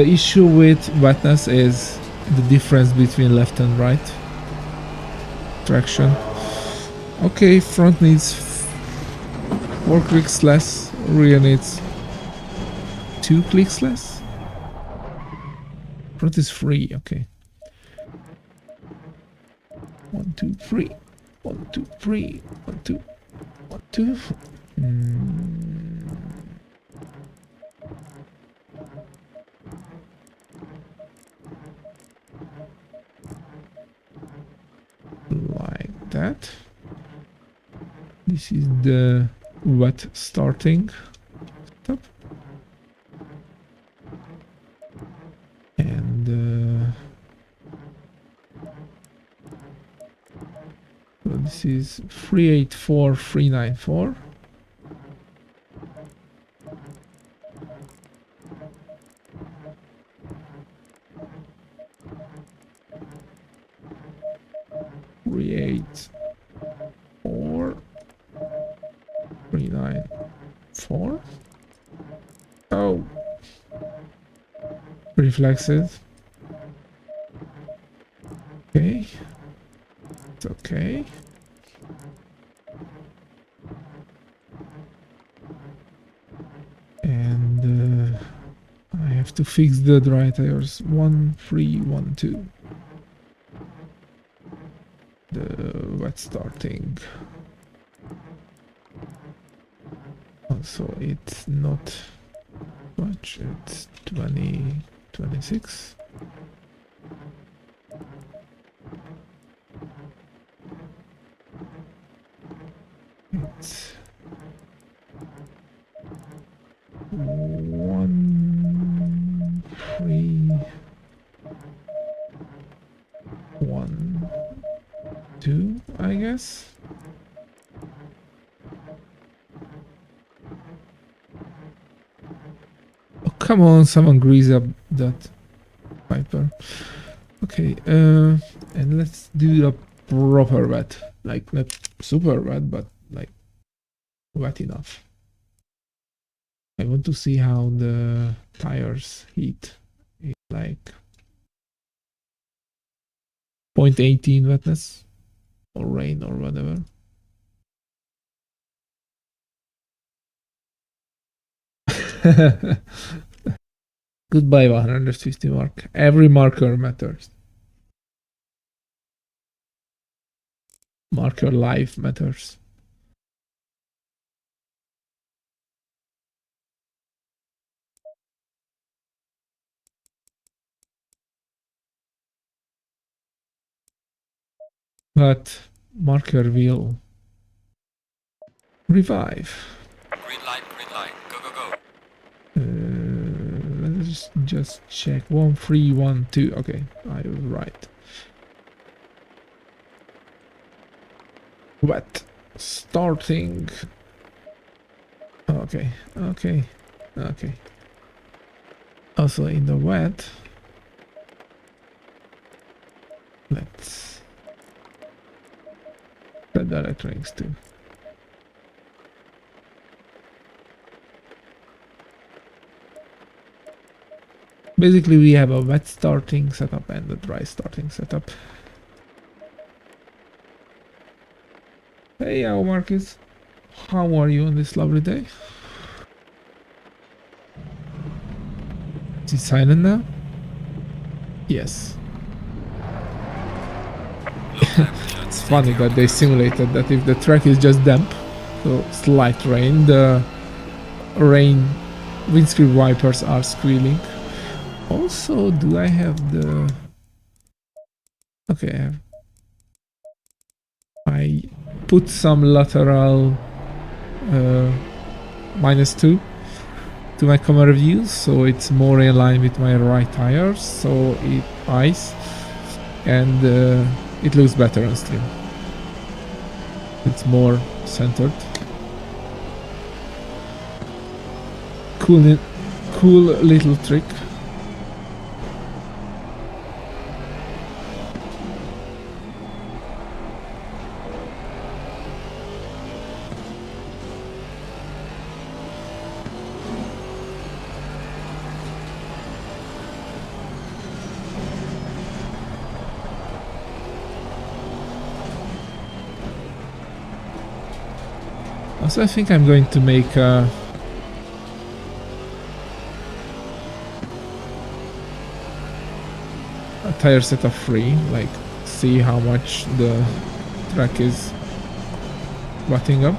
Speaker 1: issue with wetness is the difference between left and right traction. Okay, front needs 4 clicks less, rear needs 2 clicks less. Front is free, okay. 1, 2, 3. 1, 2, 3. 1, 2. 1, 2. Like that. This is the wet starting stop. And so this is 384394. Oh, reflexes. Okay, it's okay. And I have to fix the dry tires. 1, 3, 1, 2. The wet starting. Also, it's not much. It's 20, 26. It's 1, 3, 1, 2, I guess. Oh, come on, someone grease up that wiper. Okay, and let's do a proper wet. Like, not super wet, but like wet enough. I want to see how the tires heat. It's like 0.18 wetness or rain or whatever. Goodbye 150 mark. Every marker matters. Marker life matters. But marker will revive.
Speaker 2: Green light, go, go, go.
Speaker 1: Let's just check. 1, 3, 1, 2. Okay, I was right. Wet starting. Okay, okay, okay. Also in the wet, let's set the electronics too. Basically, we have a wet starting setup and a dry starting setup. Hey, how Marcus? How are you on this lovely day? Is it silent now? Yes. It's funny that they simulated that if the track is just damp, so slight rain, the rain windscreen wipers are squealing. Also, do I have the... Okay, I put some lateral -2 to my camera reviews, so it's more in line with my right tires, so it ice and it looks better on stream. It's more centered. Cool little trick. Also, I think I'm going to make a tire set of 3, like see how much the track is butting up.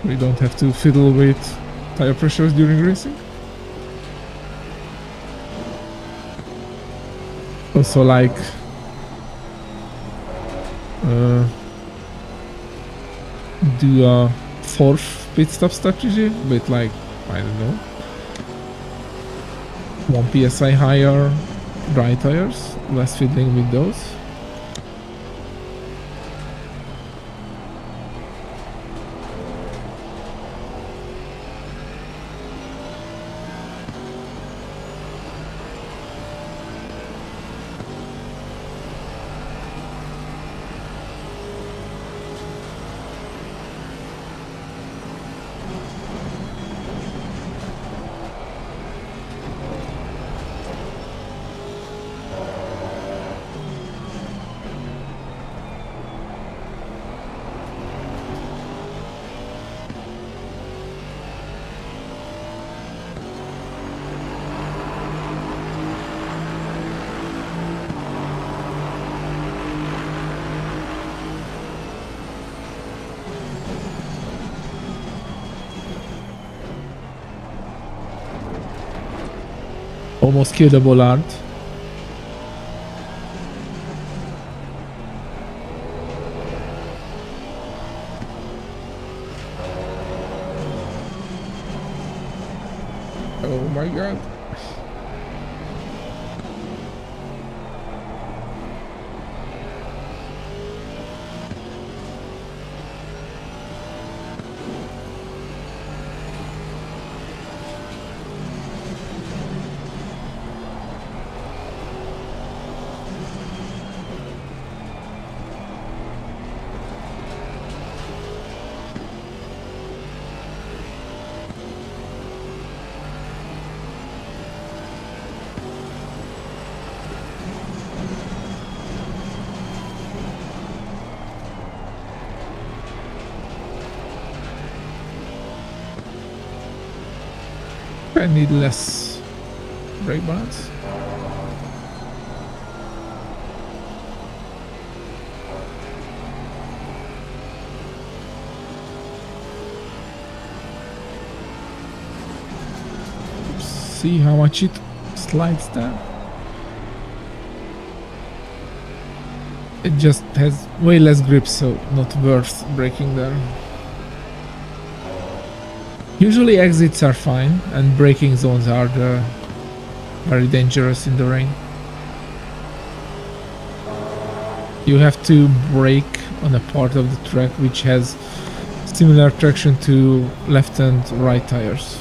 Speaker 1: We don't have to fiddle with tire pressures during racing. Also, like do a 4th pit stop strategy with, like, I don't know, 1 psi higher dry tires, less fiddling with those. Almost killed the bollard. Oh my god. I need less brake balance. See how much it slides there. It just has way less grip, so not worth braking there. Usually exits are fine, and braking zones are very dangerous in the rain. You have to brake on a part of the track which has similar traction to left and right tires.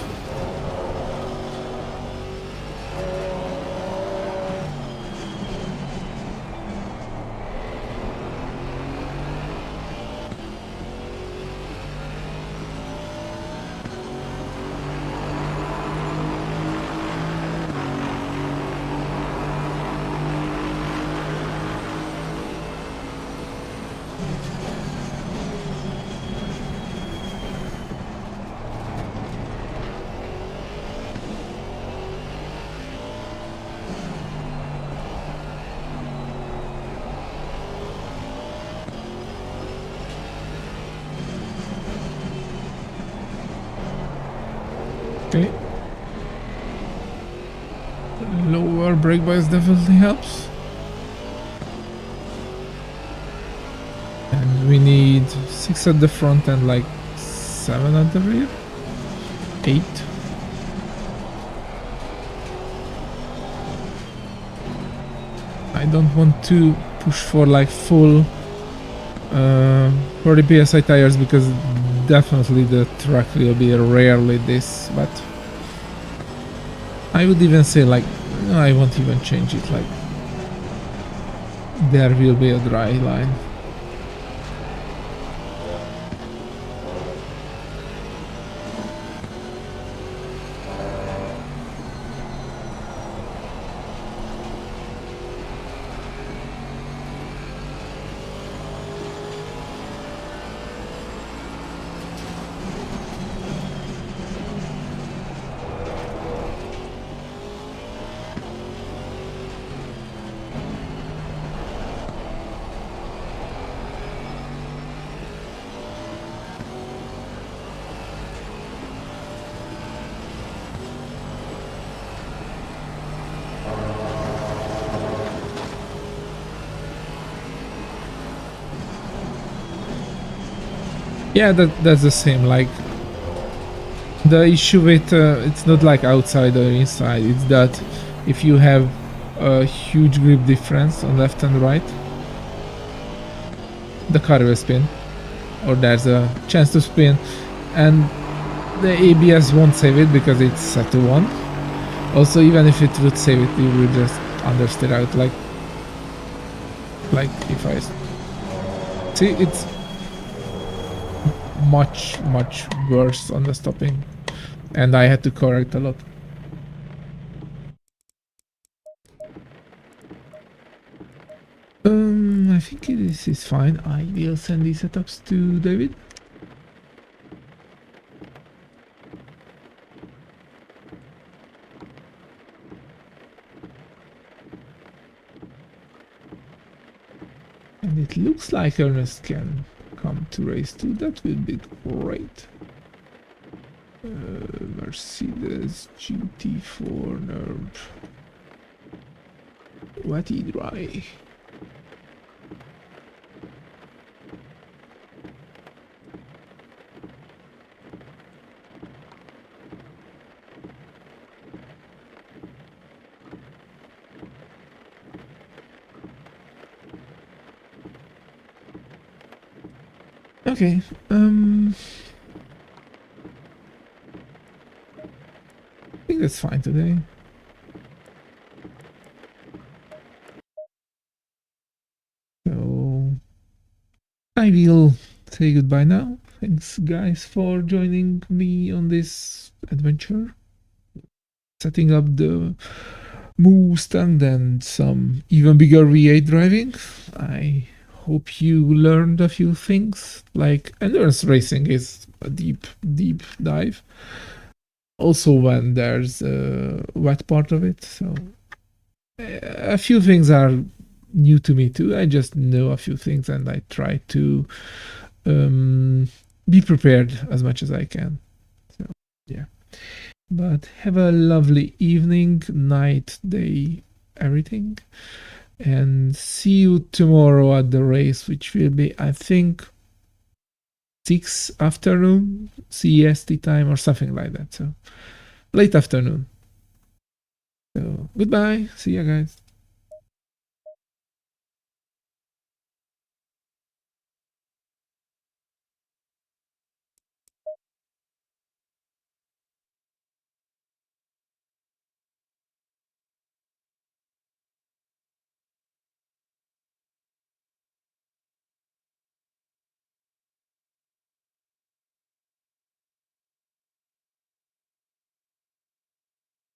Speaker 1: Okay. Lower brake bias definitely helps. And we need 6 at the front and like 7 at the rear. 8. I don't want to push for like full 40 psi tires because definitely the track will be rarely this, but I would even say like I won't even change it, like there will be a dry line. Yeah, that's the same. Like the issue with it's not like outside or inside. It's that if you have a huge grip difference on left and right, the car will spin, or there's a chance to spin, and the ABS won't save it because it's set to 1. Also, even if it would save it, you would just understeer out. Like if I see, it's much worse on the stopping, and I had to correct a lot. I think this is fine. I will send these setups to David. And it looks like Ernest can come to race too. That will be great. Mercedes GT4 Nürb. Wetty dry. Okay, I think that's fine today. So I will say goodbye now. Thanks guys for joining me on this adventure. Setting up the Mustang and some even bigger V8 driving. I hope you learned a few things, like endurance racing is a deep dive. Also when there's a wet part of it, so a few things are new to me too. I just know a few things and I try to be prepared as much as I can. So yeah. But have a lovely evening, night, day, everything. And see you tomorrow at the race, which will be, I think, 6 afternoon CEST time or something like that. So late afternoon. So goodbye. See you guys.